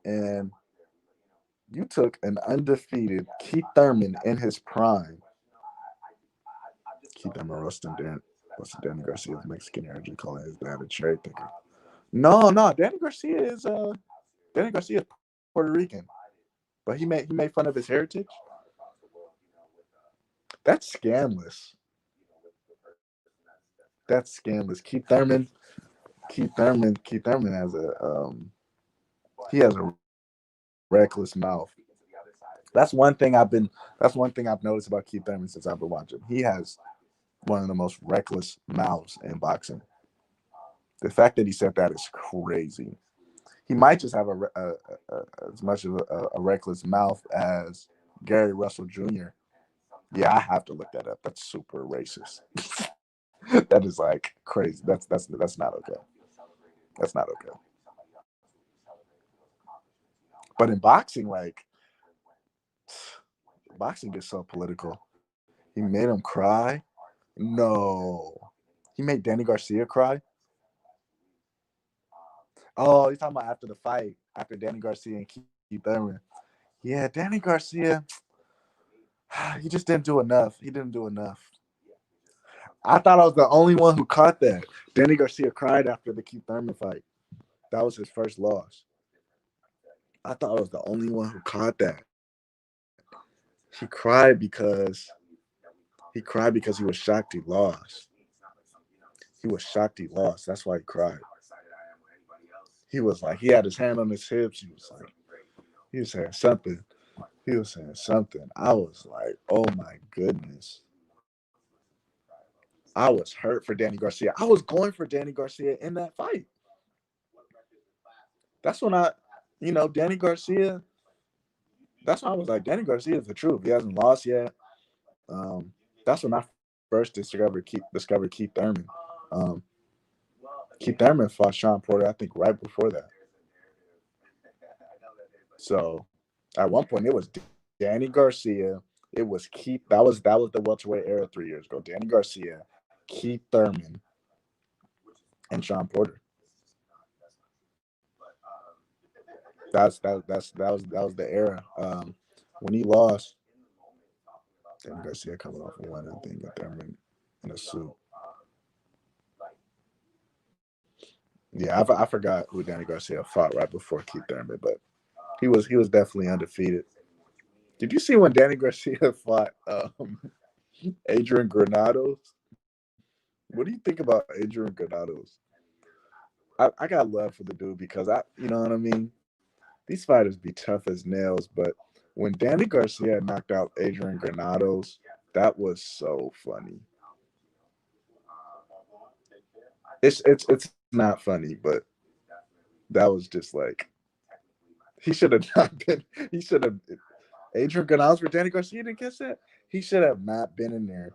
And you took an undefeated Keith Thurman in his prime. Keith Thurman roasting Danny Garcia's Mexican heritage, calling his dad a cherry picker. No, Danny Garcia is Puerto Rican, but he made fun of his heritage. That's scandalous. That's scandalous. Keith Thurman has a he has a reckless mouth. That's one thing I've been. That's one thing I've noticed about Keith Thurman since I've been watching. He has one of the most reckless mouths in boxing. The fact that he said that is crazy. He might just have as much of a reckless mouth as Gary Russell Jr. Yeah, I have to look that up. That's super racist. That is like crazy. That's not okay. That's not okay. But in boxing, like boxing gets so political. He made him cry. No, he made Danny Garcia cry. Oh, he's talking about after the fight, after Danny Garcia and Keith Thurman. Yeah, Danny Garcia, he just didn't do enough. He didn't do enough. I thought I was the only one who caught that. Danny Garcia cried after the Keith Thurman fight. That was his first loss. I thought I was the only one who caught that. He cried because he was shocked he lost. He was shocked he lost. That's why he cried. He was like he had his hand on his hips. He was saying something. He was saying something. I was like, oh my goodness. I was hurt for Danny Garcia. I was going for Danny Garcia in that fight. That's when Danny Garcia. That's when I was like, Danny Garcia is the truth. He hasn't lost yet. That's when I first discovered Keith Thurman. Um, Keith Thurman fought Sean Porter, I think, right before that. So at one point, it was Danny Garcia. It was Keith. That was the welterweight era 3 years ago. Danny Garcia, Keith Thurman, and Sean Porter. That was the era. When he lost, Danny Garcia coming off of one, I think, and Thurman in a suit. Yeah, I forgot who Danny Garcia fought right before Keith Thurman, but he was definitely undefeated. Did you see when Danny Garcia fought Adrian Granados? What do you think about Adrian Granados? I got love for the dude because you know what I mean. These fighters be tough as nails, but when Danny Garcia knocked out Adrian Granados, that was so funny. It's not funny, but that was just like he should have not been. He should have Adrian Granados for Danny Garcia didn't catch that. He should have not been in there.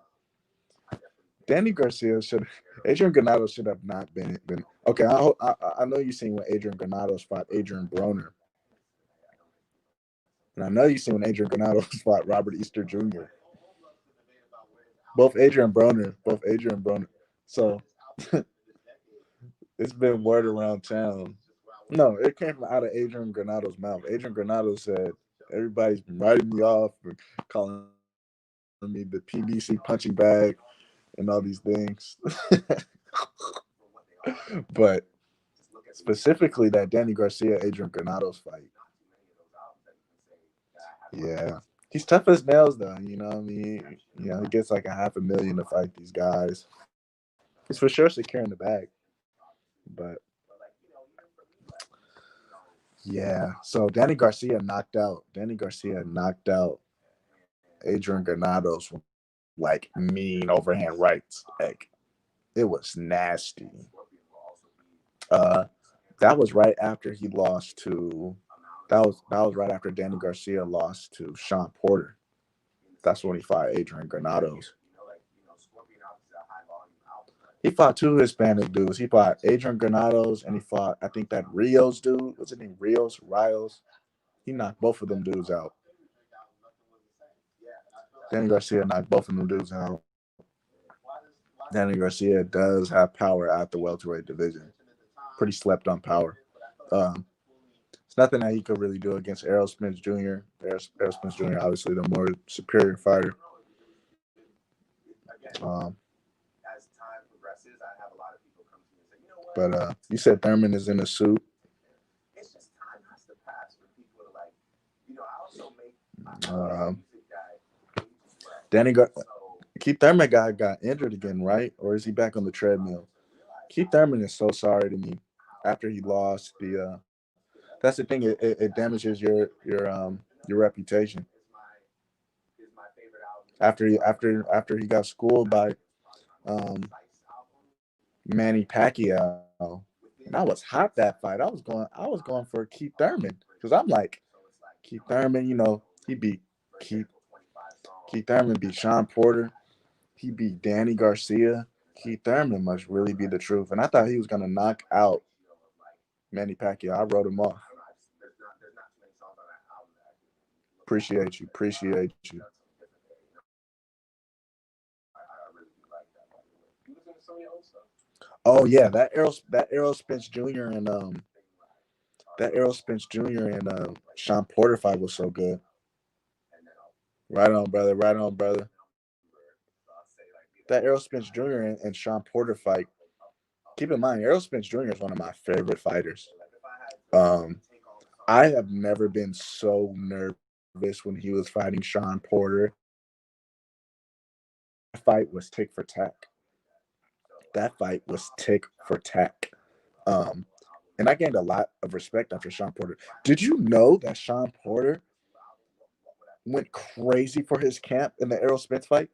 Danny Garcia should. Adrian Granados should have not been. Okay, I know you seen when Adrian Granados fought Adrian Broner, and I know you seen when Adrian Granados fought Robert Easter Jr. Both Adrian Broner. So it's been word around town. No, it came out of Adrian Granados' mouth. Adrian Granados said, "Everybody's been writing me off and calling me the PBC punching bag and all these things." But specifically, that Danny Garcia Adrian Granados fight, yeah, he's tough as nails though. You know, what I mean, he gets like a half a million to fight these guys. He's for sure securing the bag, but yeah. So Danny Garcia knocked out Adrian Granados with like mean overhand rights. Like it was nasty. Uh, that was right after he lost to. That was right after Danny Garcia lost to Sean Porter. That's when he fought Adrian Granados. He fought two Hispanic dudes. He fought Adrian Granados and he fought I think that Rios dude. What's his name? Rios. He knocked both of them dudes out. Danny Garcia knocked both of them dudes out. Danny Garcia does have power at the welterweight division. Pretty slept on power. Um, it's nothing that he could really do against Errol Spence Jr. Errol Spence Jr. obviously the more superior fighter. Um, but you said Thurman is in a suit. Um, Danny Gar- Keith Thurman got injured again, right? Or is he back on the treadmill? Keith Thurman is so sorry to me after he lost the. That's the thing. It damages your reputation. After he got schooled by um, Manny Pacquiao, and I was hot that fight. I was going for Keith Thurman because I'm like Keith Thurman. He beat Keith Keith Thurman beat Sean Porter. He beat Danny Garcia. Keith Thurman must really be the truth. And I thought he was gonna knock out Manny Pacquiao. I wrote him off. Appreciate you. Appreciate you. Oh yeah, that Errol Spence Jr. and that Errol Spence Jr. and Sean Porter fight was so good. Right on, brother. Right on, brother. That Errol Spence Jr. and Sean Porter fight. Keep in mind, Errol Spence Jr. is one of my favorite fighters. Um, I have never been so nervous when he was fighting Sean Porter. That fight was tick for tack. That fight was tick for tack. Um, and I gained a lot of respect after Sean Porter. Did you know that Sean Porter went crazy for his camp in the Errol Spence fight?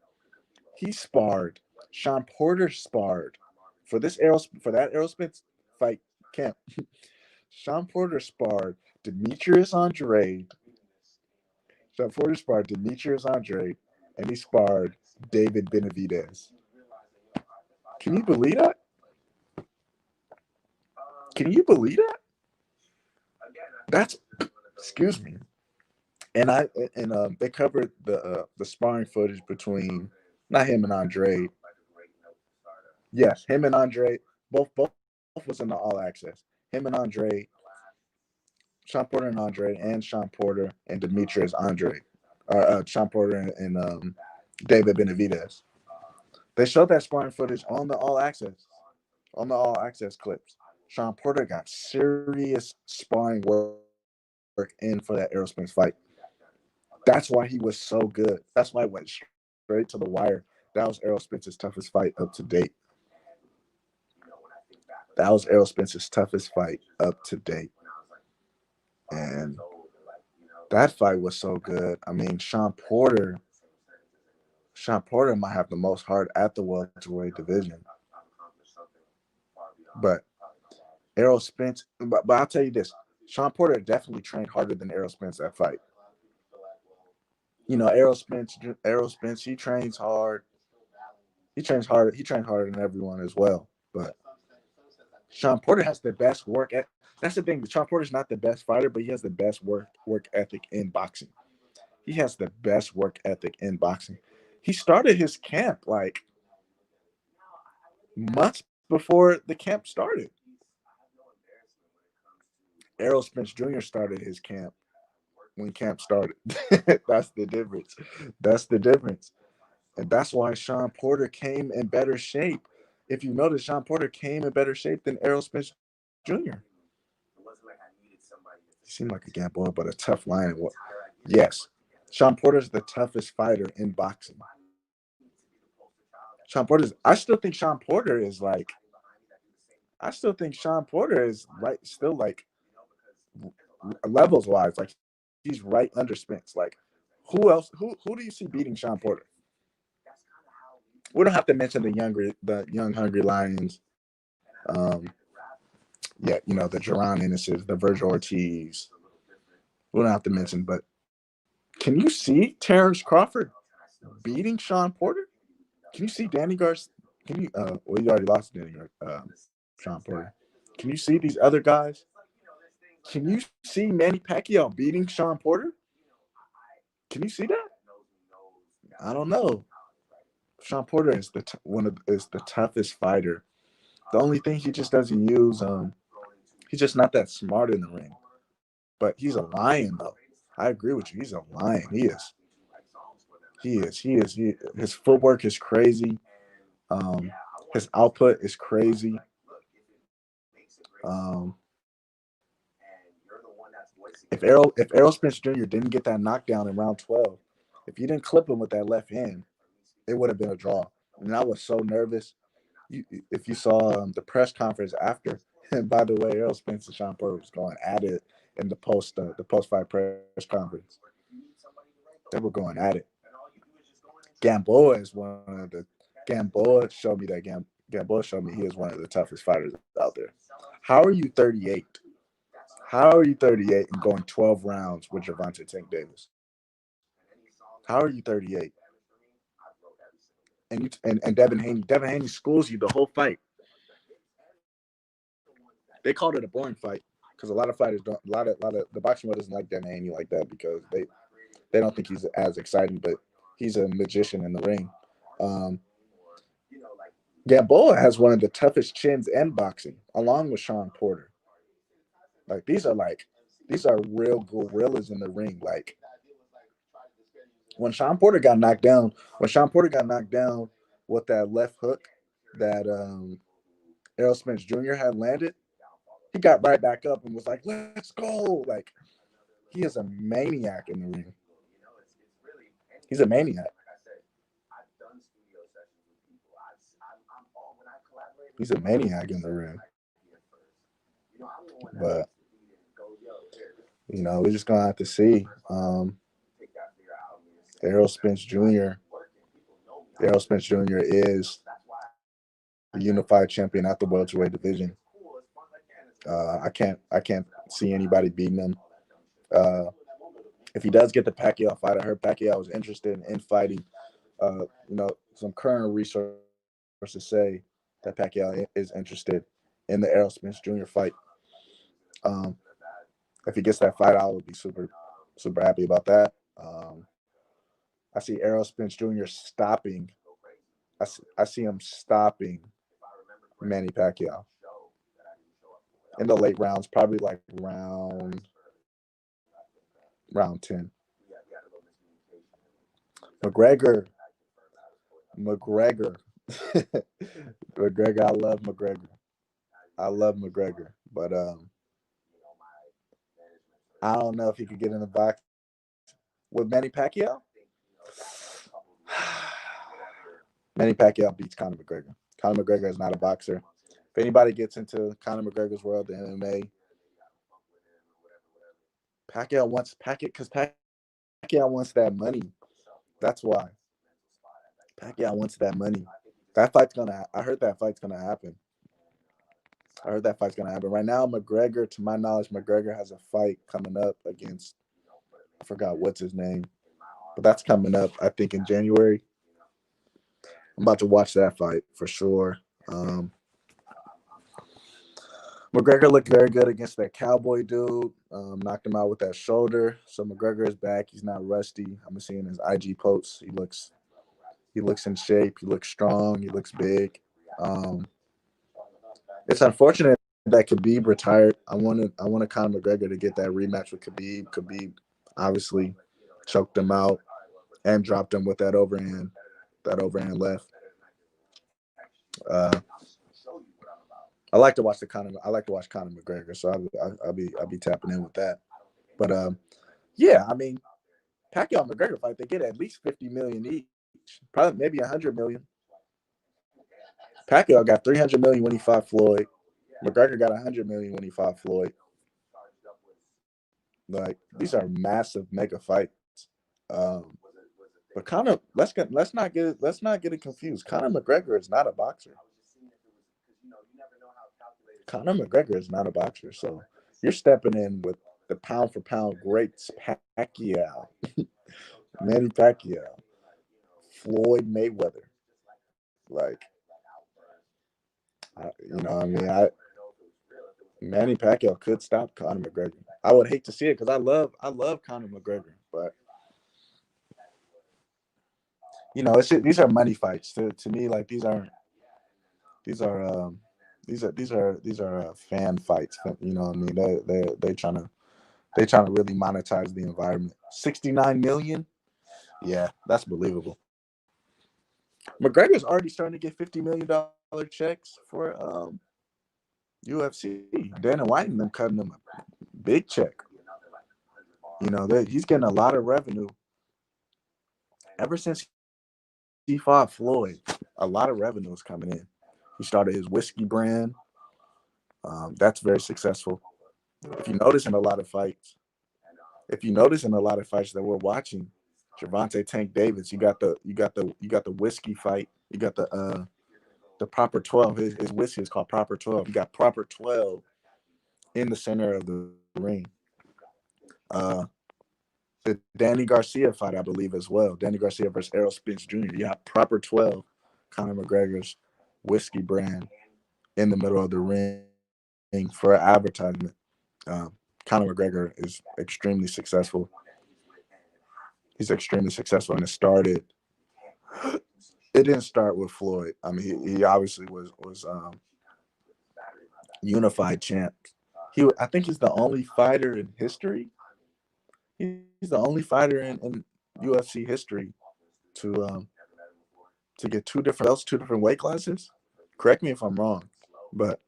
He sparred. Sean Porter sparred for that Errol Spence fight camp. Sean Porter sparred Demetrius Andrade. Sean Porter sparred Demetrius Andrade, and he sparred David Benavidez. Can you believe that? Can you believe that? That's excuse me. And they covered the sparring footage between not him and Andre. Yes, him and Andre. Both was in the all access. Him and Andre, Sean Porter and Andre, and Sean Porter and Demetrius Andre, Sean Porter and David Benavidez. They showed that sparring footage on the all access clips. Sean Porter got serious sparring work in for that Errol Spence fight. That's why he was so good. That's why it went straight to the wire. That was Errol Spence's toughest fight up to date. That was Errol Spence's toughest fight up to date. And that fight was so good. I mean, Sean Porter might have the most heart at the welterweight division. But Errol Spence, but I'll tell you this: Sean Porter definitely trained harder than Errol Spence that fight. Errol Spence, he trains hard. He trains harder. He trained harder than everyone as well. But Sean Porter has the best work. That's the thing. Sean Porter's not the best fighter, but he has the best work ethic in boxing. He has the best work ethic in boxing. He started his camp like months before the camp started. Errol Spence Jr. started his camp when camp started. That's the difference. That's the difference. And that's why Sean Porter came in better shape. If you notice, Sean Porter came in better shape than Errol Spence Jr. He seemed like a gamble, but a tough lion. Yes, Sean Porter's the toughest fighter in boxing. I still think Sean Porter is like. I still think Sean Porter is right. Still like levels wise, like he's right under Spence. Like who else? Who do you see beating Sean Porter? We don't have to mention the young hungry lions. Yeah, the Jerron Ennis's, the Virgil Ortiz. We don't have to mention, but can you see Terrence Crawford beating Sean Porter? Can you see Danny Garcia? Can you? Well, you already lost Sean Porter. Can you see these other guys? Can you see Manny Pacquiao beating Sean Porter? Can you see that? I don't know. Sean Porter is the toughest fighter. The only thing he just doesn't use he's just not that smart in the ring. But he's a lion though. I agree with you. He's a lion. He is. He is. He is. His footwork is crazy. Um, his output is crazy. Um, if Errol Spence Jr. didn't get that knockdown in round 12, if you didn't clip him with that left hand, it would have been a draw. And I was so nervous. If you saw the press conference after, and by the way, Errol Spence and Sean Porter was going at it in the post fight press conference. They were going at it. Gamboa is one of the Gamboa showed me that Gamboa showed me he is one of the toughest fighters out there. How are you 38? How are you 38 and going 12 rounds with Gervonta Tank Davis? How are you 38? And Devin Haney schools you the whole fight. They called it a boring fight because a lot of fighters don't. A lot of the boxing world doesn't like Devin Haney like that because they don't think he's as exciting, but he's a magician in the ring. Um, Gamboa has one of the toughest chins in boxing, along with Sean Porter. Like these are real gorillas in the ring. Like when Sean Porter got knocked down, when Sean Porter got knocked down with that left hook that Errol Spence Jr. had landed, he got right back up and was like, "Let's go!" Like he is a maniac in the ring. He's a maniac. He's a maniac in the ring. But we're just gonna have to see. Errol Spence Jr. Errol Spence Jr. is the unified champion at the welterweight division. I can't see anybody beating him. Uh, if he does get the Pacquiao fight, I heard Pacquiao was interested in fighting. Some current resources say that Pacquiao is interested in the Errol Spence Jr. fight. Um, if he gets that fight, I would be super happy about that. I see Errol Spence Jr. stopping. I see him stopping Manny Pacquiao in the late rounds, probably like round 10. McGregor, McGregor, McGregor. I love McGregor. I love McGregor, but I don't know if he could get in the box with Manny Pacquiao. Manny Pacquiao beats Conor McGregor. Conor McGregor is not a boxer. If anybody gets into Conor McGregor's world, the MMA, Pacquiao wants because Pacquiao wants that money. That's why Pacquiao wants that money. That fight's gonna. I heard that fight's gonna happen. I heard that fight's gonna happen. Right now, McGregor, to my knowledge, McGregor has a fight coming up against, I forgot what's his name, but that's coming up. I think in January. I'm about to watch that fight for sure. Um, McGregor looked very good against that cowboy dude. Knocked him out with that shoulder. So McGregor is back. He's not rusty. I'm seeing his IG posts. He looks in shape. He looks strong. He looks big. Um, it's unfortunate that Khabib retired. I wanted Conor McGregor to get that rematch with Khabib. Khabib obviously choked him out and dropped him with that overhand left. Uh, I like to watch Conor McGregor, so I'll be tapping in with that. But yeah, I mean, Pacquiao and McGregor fight, they get at least 50 million each, probably maybe 100 million. Pacquiao got 300 million when he fought Floyd. McGregor got 100 million when he fought Floyd. Like these are massive mega fights. Um, but let's not get it confused. Conor McGregor is not a boxer. Conor McGregor is not a boxer. So you're stepping in with the pound for pound greats Pacquiao, Manny Pacquiao, Floyd Mayweather. Like, I mean, Manny Pacquiao could stop Conor McGregor. I would hate to see it because I love Conor McGregor, but these are money fights. To me, like these are fan fights. You know what I mean? They trying to really monetize the environment. 69 million, yeah, that's believable. McGregor's already starting to get $50 million checks for UFC. Dana White and them cutting him a big check. He's getting a lot of revenue ever since he fought Floyd. A lot of revenue is coming in. He started his whiskey brand. That's very successful. If you notice in a lot of fights, if you notice in a lot of fights that we're watching, Gervonta Tank Davis. You got the whiskey fight. You got the proper 12. His whiskey is called proper 12. You got proper 12 in the center of the ring. Uh, the Danny Garcia fight, I believe, as well. Danny Garcia versus Errol Spence Jr. You have proper 12, Conor McGregor's whiskey brand in the middle of the ring for advertisement. Um, Conor McGregor is extremely successful. He's extremely successful, and it didn't start with Floyd. I mean, he obviously was unified champ. I think he's the only fighter in history. He's the only fighter in UFC history to get two different weight classes. Correct me if I'm wrong, but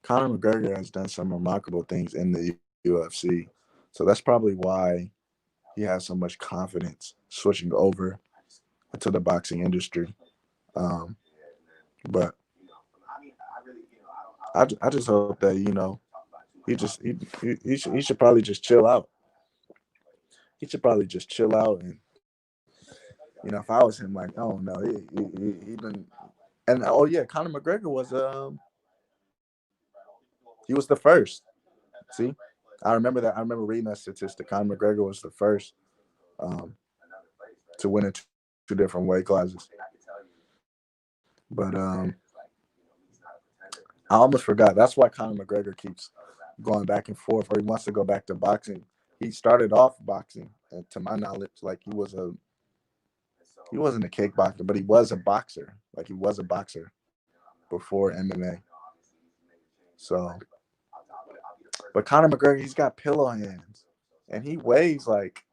Conor McGregor has done some remarkable things in the UFC. So that's probably why he has so much confidence switching over to the boxing industry. Um, but I just hope that he should probably just chill out. He should probably just chill out, and if I was him, like, oh no, he didn't. And oh yeah, Conor McGregor he was the first. See, I remember that. I remember reading that statistic. Conor McGregor was the first um, to win in two different weight classes. But I almost forgot. That's why Conor McGregor keeps going back and forth, or he wants to go back to boxing. He started off boxing, and to my knowledge, like he wasn't a kickboxer, but he was a boxer. Like he was a boxer before MMA. So, but Conor McGregor, he's got pillow hands, and he weighs like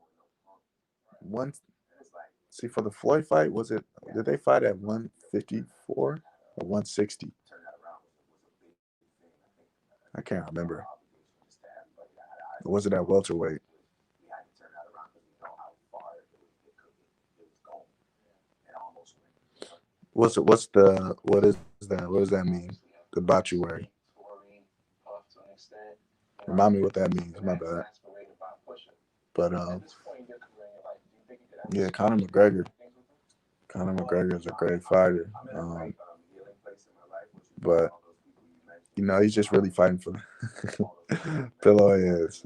one. See, for the Floyd fight, did they fight at 154 or 160? I can't remember. Or was it at welterweight? What is that? What does that mean? The Bachuari. Remind me what that means. My bad. But yeah, Conor McGregor is a great fighter. But he's just really fighting for pillow hands.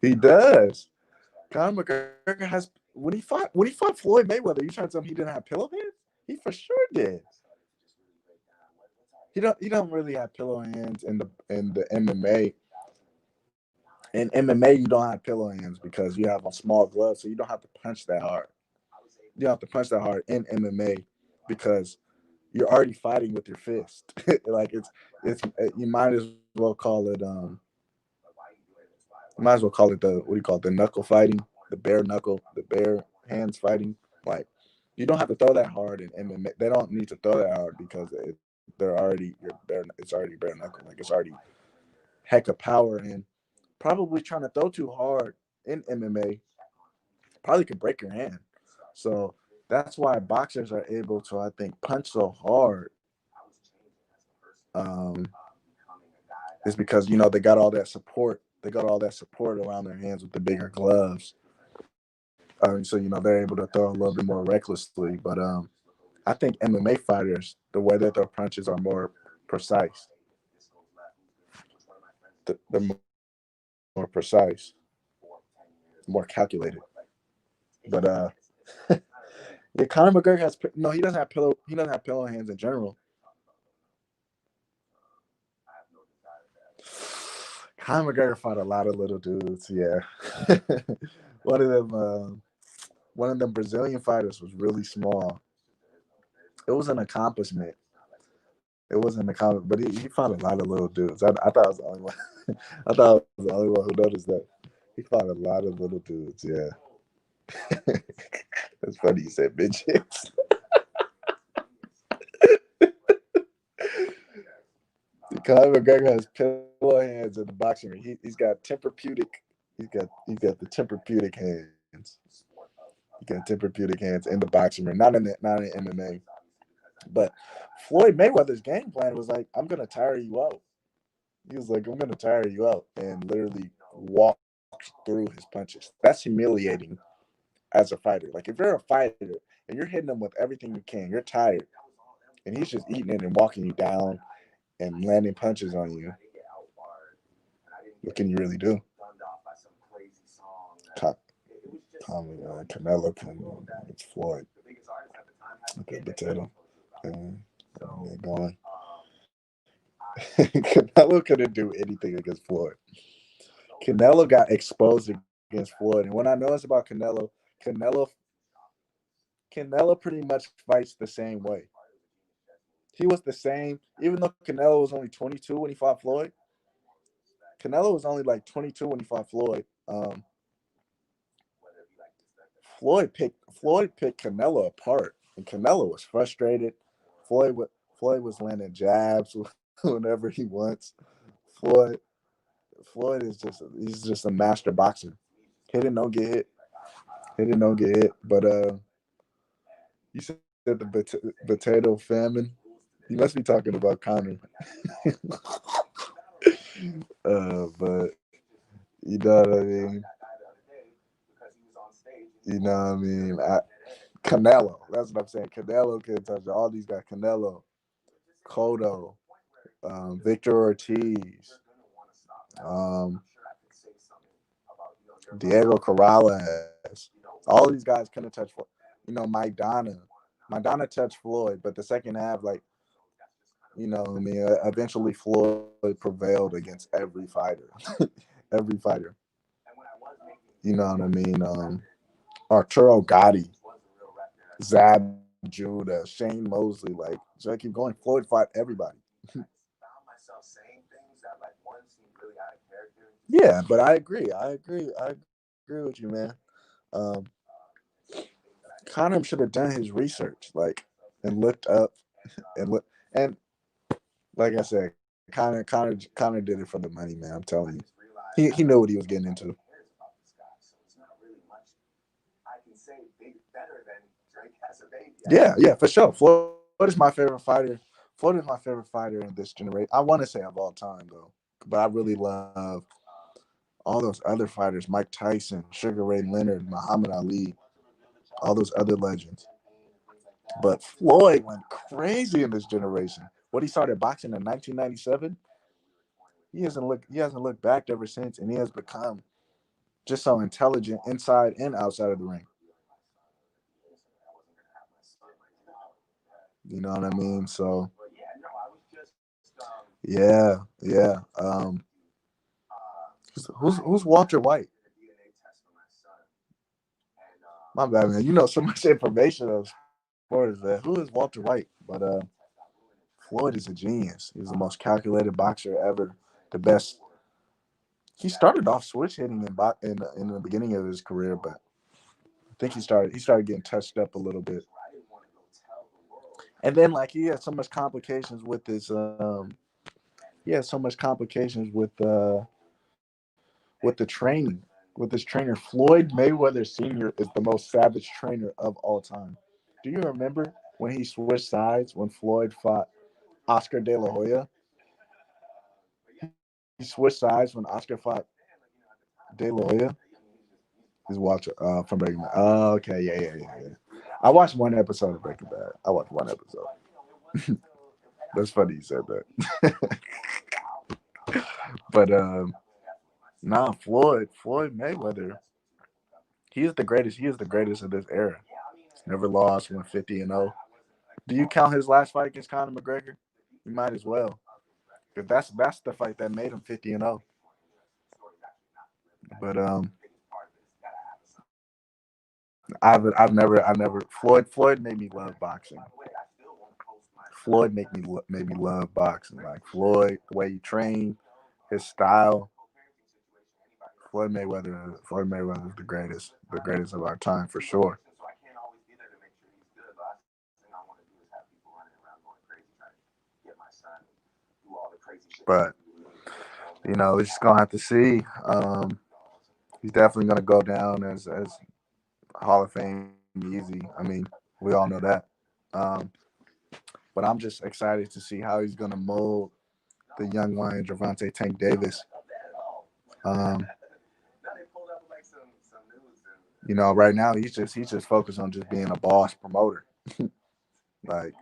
He does. Conor McGregor has when he fought Floyd Mayweather. You trying to tell me he didn't have pillow hands? He for sure did. He don't really have pillow hands in the MMA. In MMA, you don't have pillow hands because you have a small glove, so you don't have to punch that hard. You don't have to punch that hard in MMA because you're already fighting with your fist. Like it's you might as well call it you might as well call it the what do you call it, the knuckle fighting, the bare hands fighting. Like you don't have to throw that hard in MMA. They don't need to throw that hard because it's already bare knuckle. Like it's already heck of power, and probably trying to throw too hard in MMA probably could break your hand. So that's why boxers are able to, I think, punch so hard. Um, is because they got all that support. They got all that support around their hands with the bigger gloves. So they're able to throw a little bit more recklessly. But I think MMA fighters, the way that their punches are more precise. They're more precise, more calculated. But yeah, Conor McGregor has no. He doesn't have pillow. He doesn't have pillow hands in general. Conor McGregor fought a lot of little dudes. Yeah, one of them. One of them Brazilian fighters was really small. It was an accomplishment. It wasn't a comment, but he fought a lot of little dudes. I thought I was the only one. I thought I was the only one who noticed that. He fought a lot of little dudes. Yeah, it's funny you said midgets. Conor McGregor has pillow hands in the boxing ring. He's got Tempur-Pedic. He's got the Tempur-Pedic hands. He got Tempur-Pedic hands in the boxing ring, not in MMA. But Floyd Mayweather's game plan was like, I'm gonna tire you out. He was like, I'm gonna tire you out, and literally walked through his punches. That's humiliating as a fighter. Like if you're a fighter and you're hitting him with everything you can, you're tired, and he's just eating it and walking you down and landing punches on you. What can you really do? Ca- Canelo can. It's Floyd. Okay, potato. And they're going. Canelo couldn't do anything against Floyd. Canelo got exposed against Floyd, and what I noticed about Canelo, Canelo pretty much fights the same way. He was the same, even though Canelo was only 22 when he fought Floyd. Canelo was only like 22 when he fought Floyd. Floyd picked Canelo apart, and Canelo was frustrated. Floyd wa- Floyd was landing jabs whenever he wants. Floyd Floyd is just a master boxer. Hit and don't get hit. Hit and don't get hit. But you said the potato famine. You must be talking about Connor. But you know what I mean. You know what I mean. Canelo. That's what I'm saying. Canelo can touch all these guys. Canelo, Cotto, Victor Ortiz, um, Diego Corrales. All these guys couldn't touch. Maidana. Maidana touched Floyd, but the second half, like I mean, eventually Floyd prevailed against every fighter, every fighter. You know what I mean? Arturo Gotti, Zab Judah, Shane Mosley, like so I keep going. Floyd fought everybody. Yeah, but I agree. I agree with you, man. Um, Conor should have done his research, like, and looked up and look and like I said, Connor did it for the money, man. I'm telling you, he knew what he was getting into. Yeah, yeah, for sure. Floyd is my favorite fighter. Floyd is my favorite fighter in this generation. I want to say of all time though, but I really love all those other fighters: Mike Tyson, Sugar Ray Leonard, Muhammad Ali, all those other legends. But Floyd went crazy in this generation. What he started boxing in 1997, he hasn't looked back ever since, and he has become just so intelligent inside and outside of the ring. You know what I mean? So yeah, yeah. Who's Walter White? My bad, man. You know so much information on sports, man. Who is Walter White? But Floyd is a genius. He's the most calculated boxer ever. The best. He started off switch hitting in the beginning of his career, but I think he started getting touched up a little bit. And then like he had so much complications with his he had so much complications with the training with his trainer. Floyd Mayweather Sr. is the most savage trainer of all time. Do you remember when he switched sides when Floyd fought Oscar De La Hoya? He switched sides when Oscar fought De La Hoya. He's watching from Breaking Bad. Oh, okay, yeah, yeah, yeah, yeah. I watched one episode of Breaking Bad. I watched one episode. That's funny you said that. But nah, Floyd Mayweather, he is the greatest. He is the greatest of this era. He's never lost, went 50-0. Do you count his last fight against Conor McGregor? You might as well, because that's the fight that made him 50-0. But I've never Floyd made me love boxing. Floyd made me love boxing. Like Floyd, the way he trained, his style. Floyd Mayweather is the greatest of our time for sure. But we're just gonna have to see. He's definitely gonna go down as Hall of Fame easy. I mean, we all know that. Um, but I'm just excited to see how he's gonna mold the young lion Javante Tank Davis. Um, Right now he's just focused on just being a boss promoter. Like,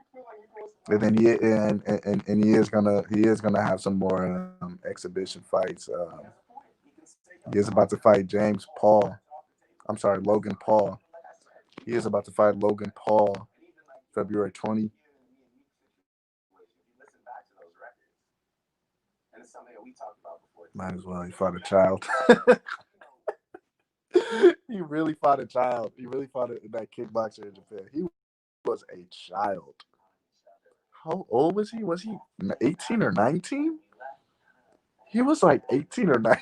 and then he is gonna have some more exhibition fights. He is about to fight James Paul. I'm sorry, Logan Paul. He is about to fight Logan Paul February 20. Might as well. He fought a child. He really fought a child. He really fought that kickboxer in Japan. He was a child. How old was he? Was he 18 or 19? He was like 18 or 19.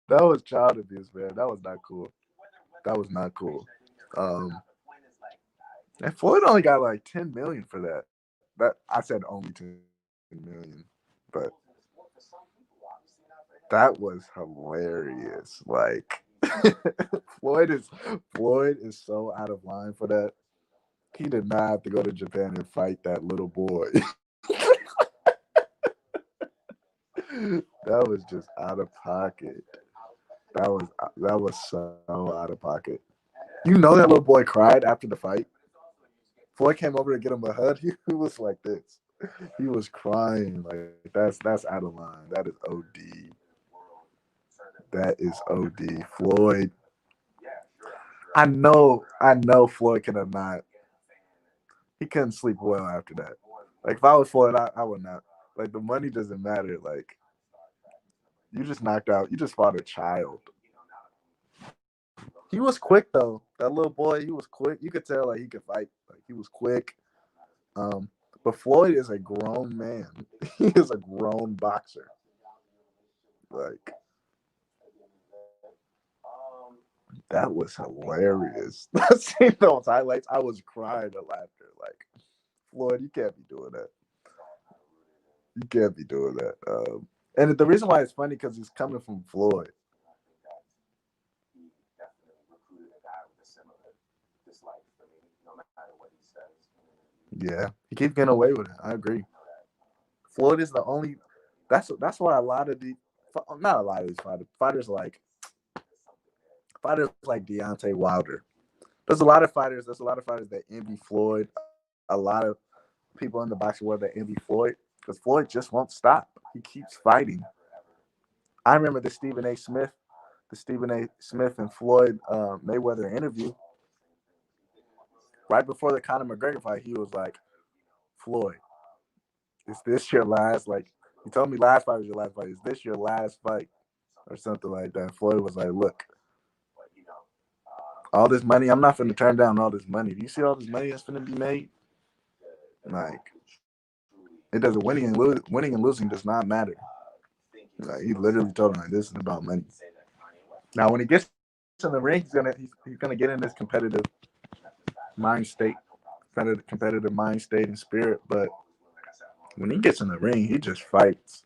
That was child abuse, man. That was not cool. That was not cool. Um, and Floyd only got like 10 million for that. That I said only 10 million, but that was hilarious. Like Floyd is Floyd is so out of line for that. He did not have to go to Japan and fight that little boy. That was just out of pocket. That was so out of pocket. That little boy cried after the fight. Floyd came over to get him a hug. He was like this. He was crying. Like that's out of line. That is OD. That is OD. Floyd. I know Floyd could have not. He couldn't sleep well after that. Like if I was Floyd, I would not. Like the money doesn't matter. Like you just knocked out. You just fought a child. He was quick though. That little boy, he was quick. You could tell like he could fight. Like he was quick. Um, but Floyd is a grown man. He is a grown boxer. Like that was hilarious. I seen those highlights. I was crying of laughter. Like Floyd, you can't be doing that. You can't be doing that. And the reason why it's funny because it's coming from Floyd. Yeah, he keeps getting away with it. I agree. Floyd is the only. That's why a lot of the not a lot of these fighters like Deontay Wilder. There's a lot of fighters. There's a lot of fighters that envy Floyd. A lot of people in the boxing world that envy Floyd because Floyd just won't stop. He keeps fighting. I remember the Stephen A. Smith and Floyd Mayweather interview right before the Conor McGregor fight. He was like, "Floyd, is this your last? Like, you told me last fight was your last fight. Is this your last fight or something like that?" Floyd was like, "Look, all this money, I'm not finna turn down all this money. Do you see all this money that's finna be made? Like, it doesn't winning and losing does not matter." Like, he literally told him like, "This is about money." Now, when he gets in the ring, he's gonna get in this mind state, competitive mind state and spirit. But when he gets in the ring, he just fights.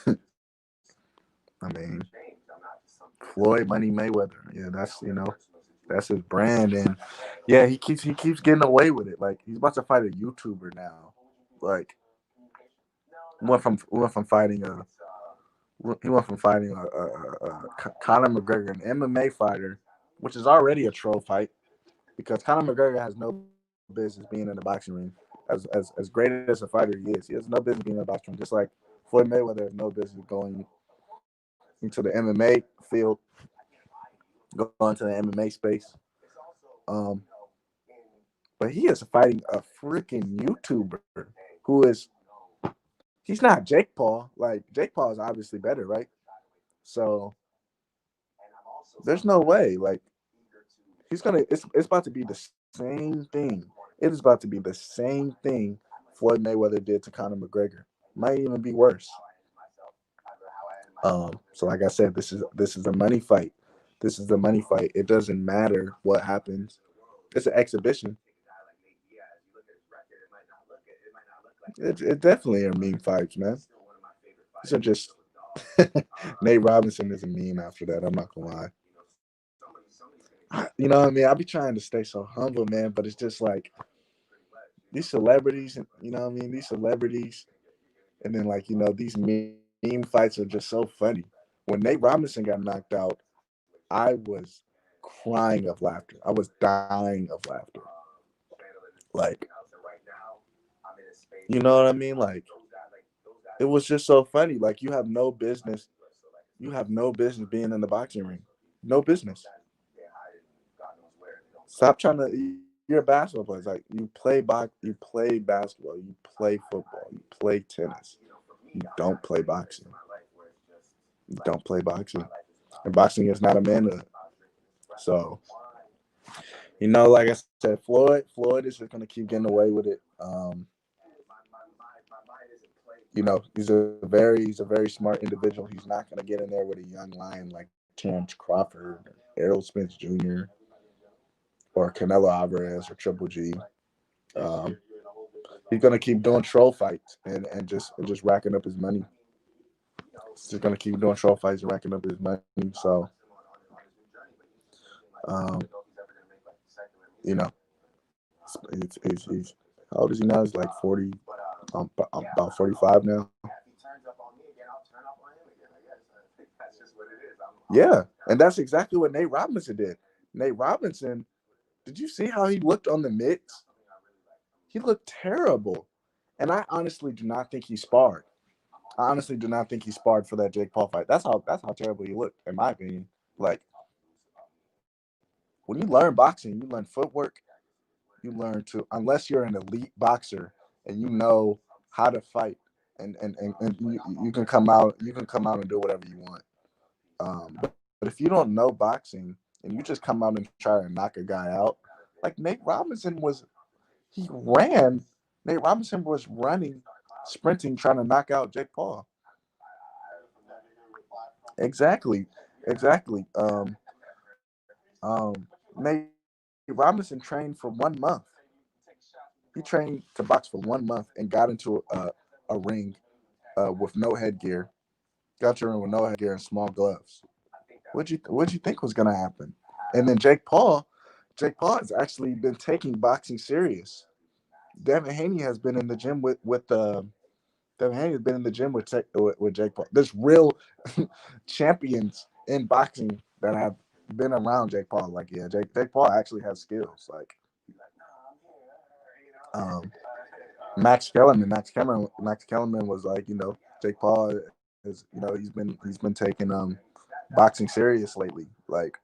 I mean, Floyd Money Mayweather. Yeah, that's his brand, and yeah, he keeps getting away with it. Like he's about to fight a YouTuber now. Like went from fighting a he went from fighting a Conor McGregor, an MMA fighter, which is already a troll fight because Conor McGregor has no business being in the boxing ring. As great as a fighter he has no business being in the boxing ring. Just like Floyd Mayweather has no business going into the MMA field, going to the MMA space. Um, but he is fighting a freaking YouTuber who is he's not Jake Paul. Like Jake Paul is obviously better, right? So there's no way. Like it's about to be the same thing. It is about to be the same thing Floyd Mayweather did to Conor McGregor. Might even be worse. So like I said, this is a money fight. This is the money fight. It doesn't matter what happens. It's an exhibition. It definitely are meme fights, man. These are just Nate Robinson is a meme after that. I'm not gonna lie. You know what I mean? I be trying to stay so humble, man, but it's just like these celebrities, you know what I mean? These celebrities, and then like these meme fights are just so funny. when Nate Robinson got knocked out, I was crying of laughter. I was dying of laughter. Like, you know what I mean? Like, it was just so funny. Like, you have no business being in the boxing ring. No business. Stop trying to. You're a basketball player. It's like you play basketball, you play football, you play tennis. You don't play boxing. You don't play boxing, and boxing is not a manhood. So like I said, Floyd is just gonna keep getting away with it. He's a very smart individual. He's not gonna get in there with a young lion like Terrence Crawford, Errol Spence Jr., or Canelo Alvarez or Triple G. Um, he's gonna keep doing troll fights and just racking up his money. He's just gonna keep doing troll fights and racking up his money. So, um, you know, he's how old is he now? He's like 40, about 45 now. Yeah, and that's exactly what Nate Robinson did. Nate Robinson, did you see how he looked on the mitts? He looked terrible, and I honestly do not think he sparred. I honestly do not think he sparred for that Jake Paul fight. That's how terrible he looked, in my opinion. Like, when you learn boxing, you learn footwork. You learn to, unless you're an elite boxer and you know how to fight, and you can come out, and do whatever you want. But if you don't know boxing and you just come out and try to knock a guy out, like he ran. Nate Robinson was running, sprinting, trying to knock out Jake Paul. Exactly, exactly. Nate Robinson trained for 1 month. He trained to box for 1 month and got into a ring with no headgear. Got your ring with no headgear and small gloves. What'd you think was gonna happen? And then Jake Paul has actually been taking boxing serious. Devin Haney has been in the gym with Devin Haney has been in the gym with Jake Paul. There's real champions in boxing that have been around Jake Paul. Like, yeah, Jake Paul actually has skills. Like, um, Max Kellerman was like, Jake Paul is, he's been taking boxing serious lately. Like,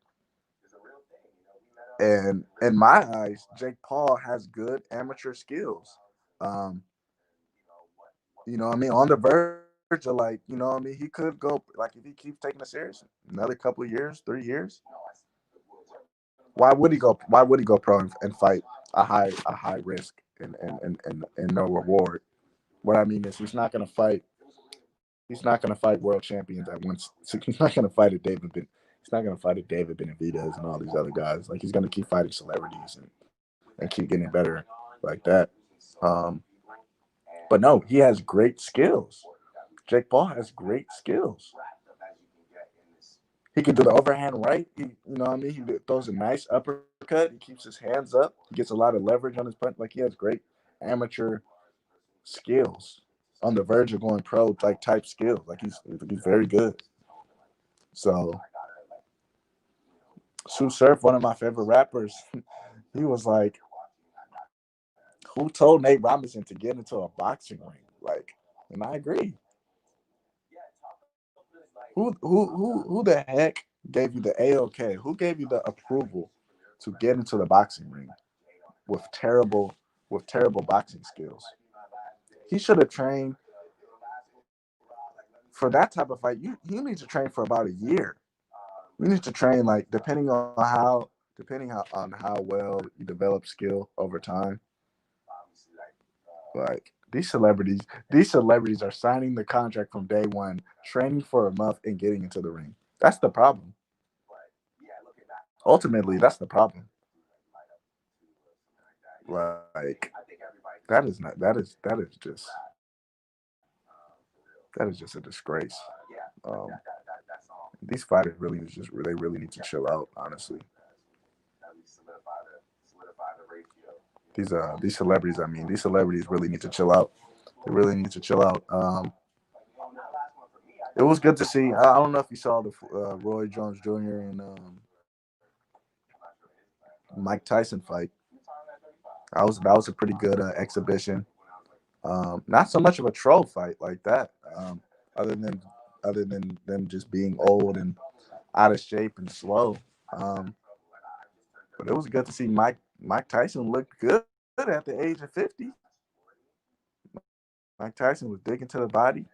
and in my eyes, Jake Paul has good amateur skills. Um, on the verge of, like, he could go, like, if he keeps taking it serious, another couple of years, 3 years. Why would he go pro and fight a high risk and no reward? What I mean is, he's not gonna fight world champions at once. So he's not gonna fight a David Ben. He's not gonna fight a David Benavidez and all these other guys. Like, he's gonna keep fighting celebrities and keep getting better like that. Um, but no, he has great skills. Jake Paul has great skills. He can do the overhand right. He throws a nice uppercut. He keeps his hands up. He gets a lot of leverage on his punch. Like, he has great amateur skills on the verge of going pro, like, type skills. Like, he's very good. So, Sue Surf, one of my favorite rappers, he was like, "Who told Nate Robinson to get into a boxing ring?" Like, and I agree. Who the heck gave you the AOK? Who gave you the approval to get into the boxing ring with terrible boxing skills? He should have trained for that type of fight. You need to train for about a year. You need to train, like, depending on how well you develop skill over time. Like, these celebrities are signing the contract from day one, training for a month and getting into the ring. That's the problem. Ultimately, that's the problem. Like, that is just a disgrace. Um, these fighters really need to chill out. Honestly, these celebrities really need to chill out. They really need to chill out. It was good to see. I don't know if you saw the Roy Jones Jr. and Mike Tyson fight. That was a pretty good exhibition. Not so much of a troll fight like that. Other than them just being old and out of shape and slow. Um, but it was good to see Mike Tyson look good at the age of 50. Mike Tyson was digging to the body.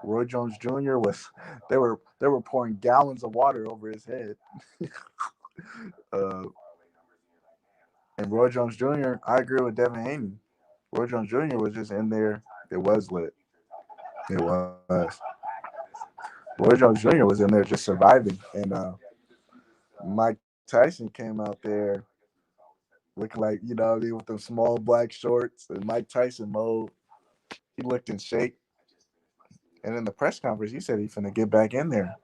Roy Jones Jr. was they were pouring gallons of water over his head. uh, and Roy Jones Jr. I agree with Devin Haney. Roy Jones Jr. was just in there. It was lit. It was. Roy Jones Jr. was in there just surviving, and Mike Tyson came out there looking like with them small black shorts and Mike Tyson mode. He looked in shape, and in the press conference, he said he's finna get back in there.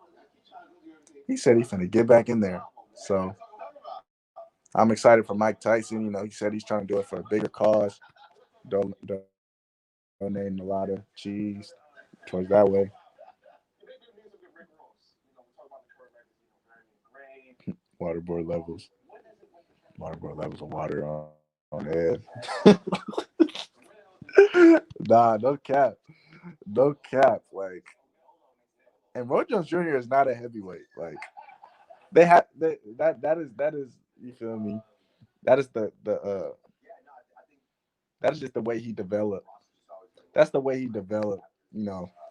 He said he's finna get back in there. So I'm excited for Mike Tyson. He said he's trying to do it for a bigger cause, donating a lot of cheese towards that way. Waterboard levels, waterboard levels of water on Ed. Nah, no cap, no cap. Like, and Roy Jones Jr. is not a heavyweight. Like, that is you feel me? That is the that is just the way he developed. That's the way he developed.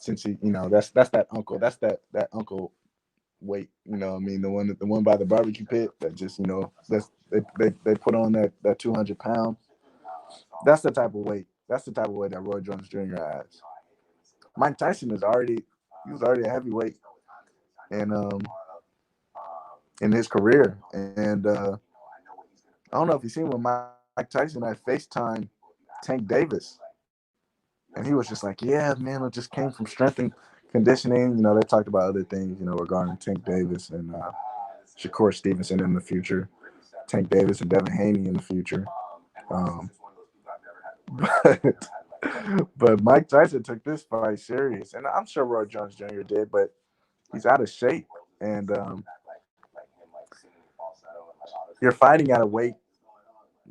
Since that's that uncle. That's that uncle weight. I mean, the one by the barbecue pit that just they put on that 200 pounds. That's the type of weight. That's the type of weight that Roy Jones Jr. has. Mike Tyson he was already a heavyweight and in his career. And I don't know if you've seen when Mike Tyson had FaceTime Tank Davis, and he was just like, "Yeah, man, I just came from strength and conditioning." They talked about other things, regarding Tank Davis and Shakur Stevenson in the future, Tank Davis and Devin Haney in the future. Um, but but Mike Tyson took this fight serious, and I'm sure Roy Jones Jr. did, but he's out of shape, and you're fighting at a weight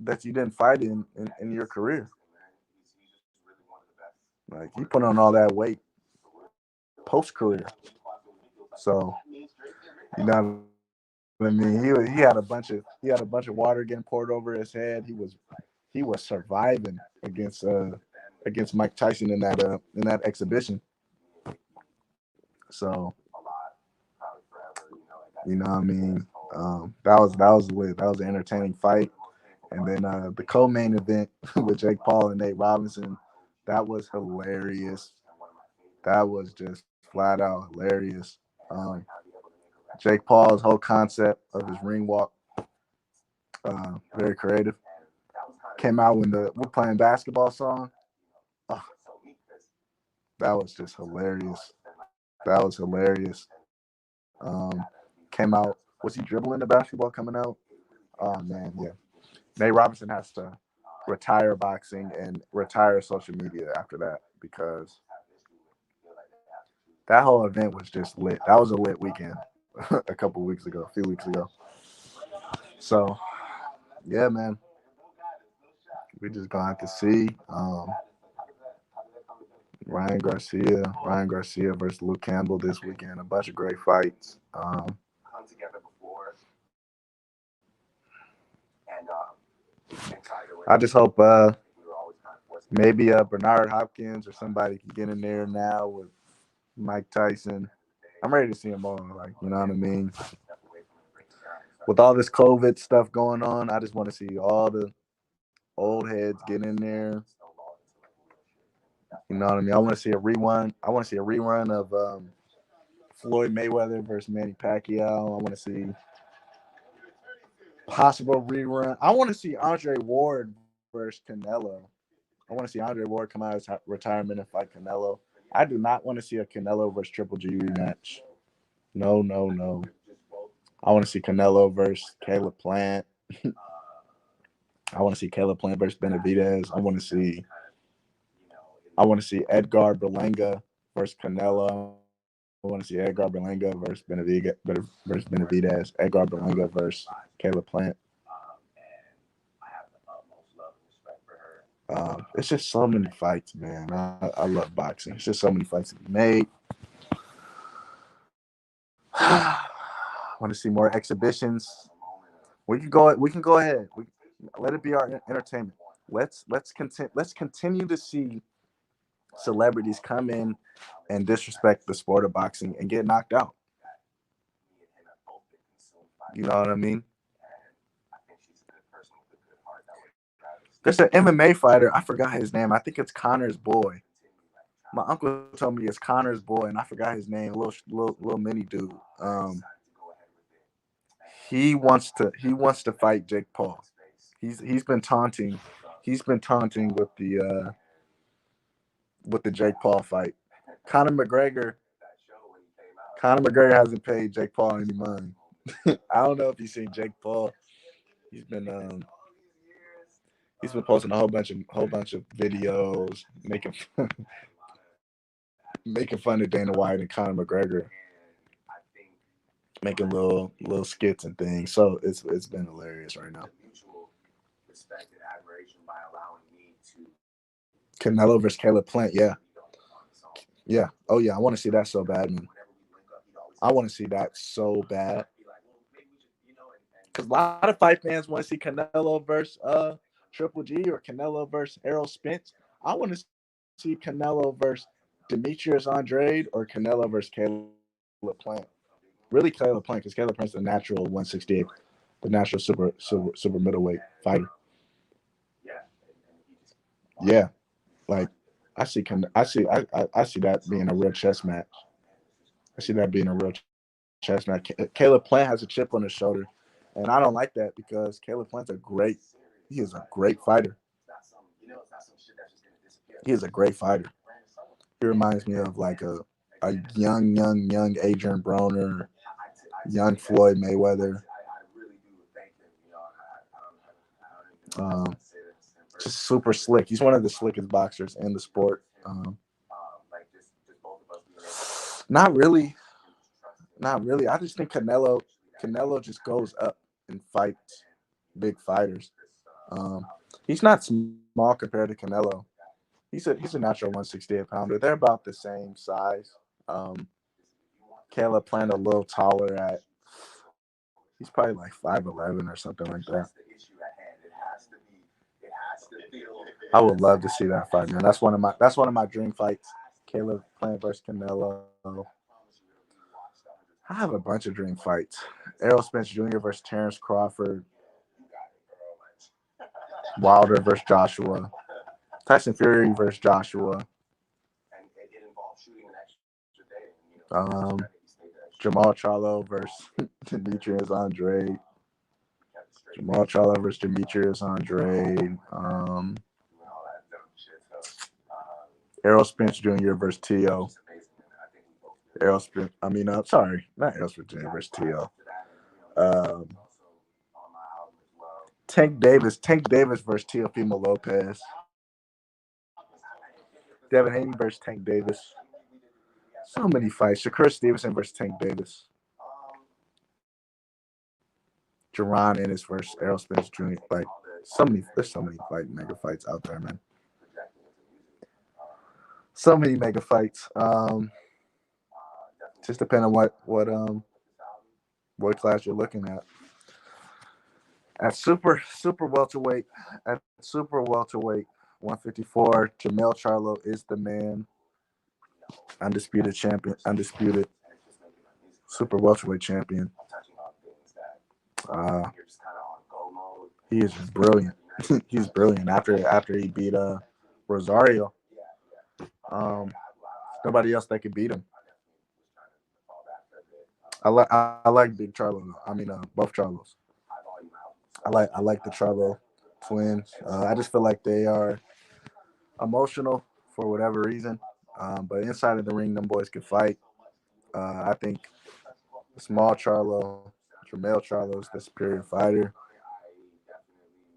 that you didn't fight in your career. Like, he put on all that weight post career, so you know what I mean. He had a bunch of water getting poured over his head. He was surviving against Mike Tyson in that exhibition. So what I mean. That was lit. That was an entertaining fight. And then the co-main event with Jake Paul and Nate Robinson, that was hilarious. That was just flat out hilarious. Um, Jake Paul's whole concept of his ring walk, very creative. Came out when we're playing basketball song. Oh, that was just hilarious. That was hilarious. Came out. Was he dribbling the basketball coming out? Oh man, yeah. Nate Robinson has to retire boxing and retire social media after that because that whole event was just lit. That was a lit weekend a few weeks ago. So yeah, man, we just gonna have to see. Ryan Garcia versus Luke Campbell this weekend. A bunch of great fights. I just hope maybe Bernard Hopkins or somebody can get in there now with Mike Tyson. I'm ready to see them all. Like, you know what I mean? With all this COVID stuff going on, I just want to see all the old heads get in there. You know what I mean? I want to see a rerun. I want to see a rerun of Floyd Mayweather versus Manny Pacquiao. I want to see possible rerun. I want to see Andre Ward versus Canelo. I want to see Andre Ward come out of his retirement and fight Canelo. I do not want to see a Canelo versus Triple G rematch. No, no, no. I want to see Canelo versus Caleb Plant. I want to see Caleb Plant versus Benavidez. I want to see Edgar Berlanga versus Canelo. want to see Edgar Berlanga versus Benavidez. Edgar Berlanga versus Caleb Plant. It's just so many fights, man. I love boxing. It's just so many fights to be made. Want to see more exhibitions. We can go. We can go ahead. Let it be our entertainment. Let's continue to see celebrities come in and disrespect the sport of boxing and get knocked out. You know what I mean? There's an MMA fighter. I forgot his name. I think it's Connor's boy. My uncle told me it's Connor's boy, and I forgot his name. A little mini dude. He wants to fight Jake Paul. He's been taunting. He's been taunting with the Jake Paul fight. Conor McGregor. Conor McGregor hasn't paid Jake Paul any money. I don't know if you've seen Jake Paul. He's been posting a whole bunch of videos making fun of Dana White and Conor McGregor, making little skits and things. So it's been hilarious right now. Canelo versus Caleb Plant, yeah. Yeah. Oh yeah, I want to see that so bad, man. I want to see that so bad. Because a lot of fight fans want to see Canelo versus Triple G or Canelo versus Errol Spence. I want to see Canelo versus Demetrius Andrade or Canelo versus Caleb Plant. Really Caleb Plant, because Caleb Plant's the natural 168, the natural super middleweight fighter. Yeah. Like I see that being a real chess match. I see that being a real chess match. Caleb Plant has a chip on his shoulder, and I don't like that because Caleb Plant's he is a great fighter. He is a great fighter. He reminds me of like a young Adrian Broner, young Floyd Mayweather. Just super slick. He's one of the slickest boxers in the sport. Not really. Not really. I just think Canelo just goes up and fights big fighters. He's not small compared to Canelo. He's a natural 168 pounder. They're about the same size. Caleb Plant a little taller at he's probably like 5'11" or something like that. I would love to see that fight, man. That's one of my dream fights. Caleb Plant versus Canelo. I have a bunch of dream fights. Errol Spence Jr. versus Terrence Crawford. Wilder versus Joshua. Tyson Fury versus Joshua. Jamal Charlo versus Demetrius Andrade. Jamal Charlo versus Demetrius Andrade. Errol Spence Jr. versus T.O. Sorry, not Errol Spence Jr. versus T.O. Tank Davis versus Teofimo Lopez. Devin Haney versus Tank Davis. So many fights. Shakur Stevenson versus Tank Davis. Jerron Ennis versus Errol Spence Jr. Like there's so many mega fights out there, man. So many mega fights. Just depending on what class you're looking at. At super welterweight, 154, Jamel Charlo is the man. Undisputed champion, undisputed super welterweight champion. He is just brilliant. He's brilliant. After he beat Rosario, nobody else that could beat him. I like Big Charlo. Both Charlos. I like the Charlo twins. I just feel like they are emotional for whatever reason. But inside of the ring, them boys can fight. I think small Charlo, Jamel Charlo is the superior fighter.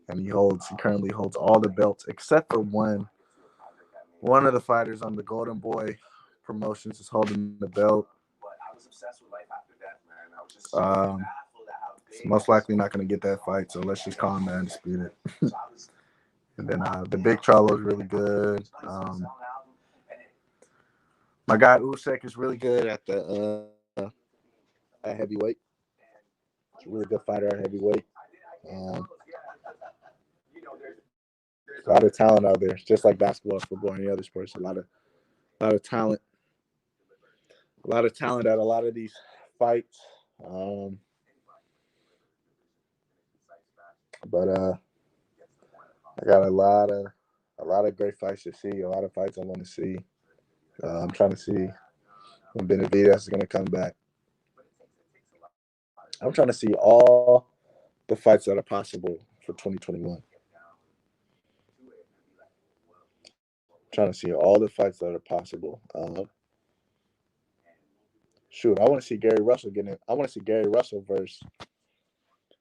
And he currently holds all the belts except for one. One of the fighters on the Golden Boy promotions is holding the belt. It's most likely not going to get that fight, so let's just call him the undisputed. And then the Big Charlo is really good. My guy Usyk is really good at at heavyweight. He's a really good fighter at heavyweight. A lot of talent out there, just like basketball, football, and any other sports. A lot of talent. A lot of talent at a lot of these fights. But I got a lot of great fights to see. A lot of fights I want to see. I'm trying to see when Benavidez is going to come back. I'm trying to see all the fights that are possible for 2021. Trying to see all the fights that are possible. I want to see Gary Russell getting it. I want to see Gary Russell versus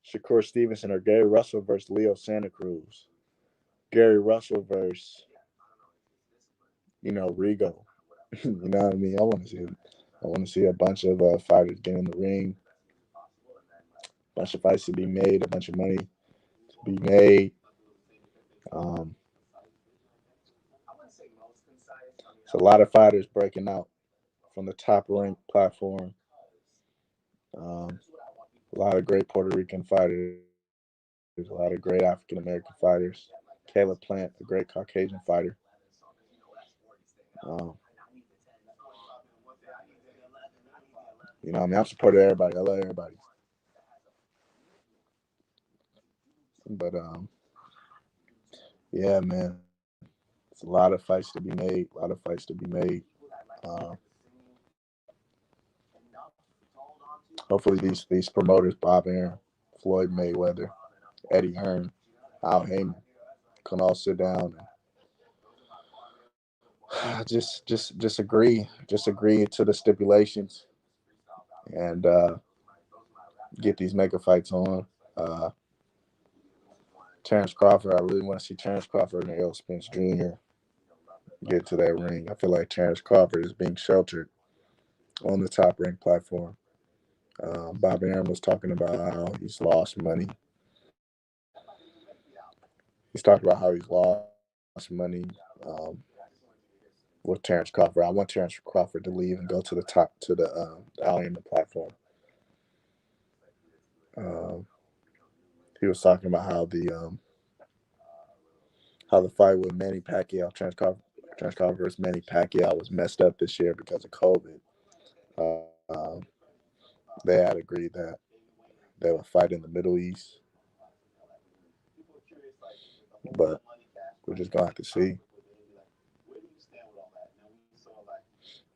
Shakur Stevenson or Gary Russell versus Leo Santa Cruz. Gary Russell versus, Rigo. You know what I mean? I want to see a bunch of fighters get in the ring. A bunch of fights to be made. A bunch of money to be made. It's a lot of fighters breaking out from the top ranked platform. A lot of great Puerto Rican fighters. There's a lot of great African American fighters. Caleb Plant, a great Caucasian fighter. I'm supporting everybody. I love everybody. But yeah, man, it's a lot of fights to be made. A lot of fights to be made. Hopefully, these promoters, Bob Arum, Floyd Mayweather, Eddie Hearn, Al Heyman, can all sit down and just agree to the stipulations and get these mega fights on. Terrence Crawford, I really want to see Terrence Crawford and Errol Spence Jr. get to that ring. I feel like Terrence Crawford is being sheltered on the top ranked platform. Bob Arum was talking about how he's lost money. He's talking about how he's lost money with Terrence Crawford. I want Terrence Crawford to leave and go to the top, to the Al Heyman platform. He was talking about how the fight with Manny Pacquiao, Terrence Crawford versus Manny Pacquiao, was messed up this year because of COVID. They had agreed that they would fight in the Middle East, but we're just gonna have to see.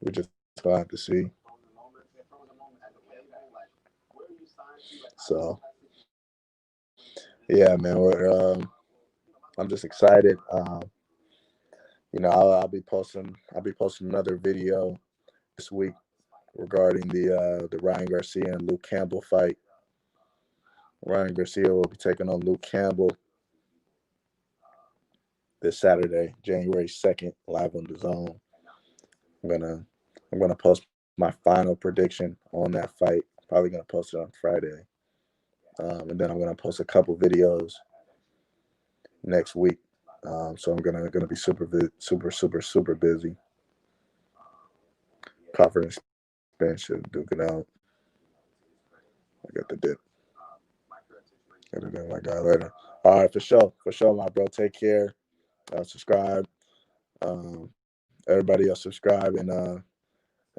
We're just gonna have to see. So, yeah, man, I'm just excited. I'll be posting another video this week regarding the Ryan Garcia and Luke Campbell fight. Ryan Garcia will be taking on Luke Campbell this Saturday, January 2nd, live on DAZN. I'm gonna post my final prediction on that fight. Probably gonna post it on Friday, and then I'm gonna post a couple videos next week. So I'm gonna be super busy. Crawford and Spence should duke it out. I got the dip. Gotta do my guy later. All right, for sure, my bro. Take care. Subscribe. Everybody else subscribe and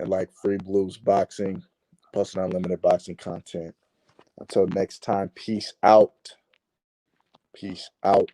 like Free Blues Boxing, posting unlimited boxing content. Until next time, peace out. Peace out.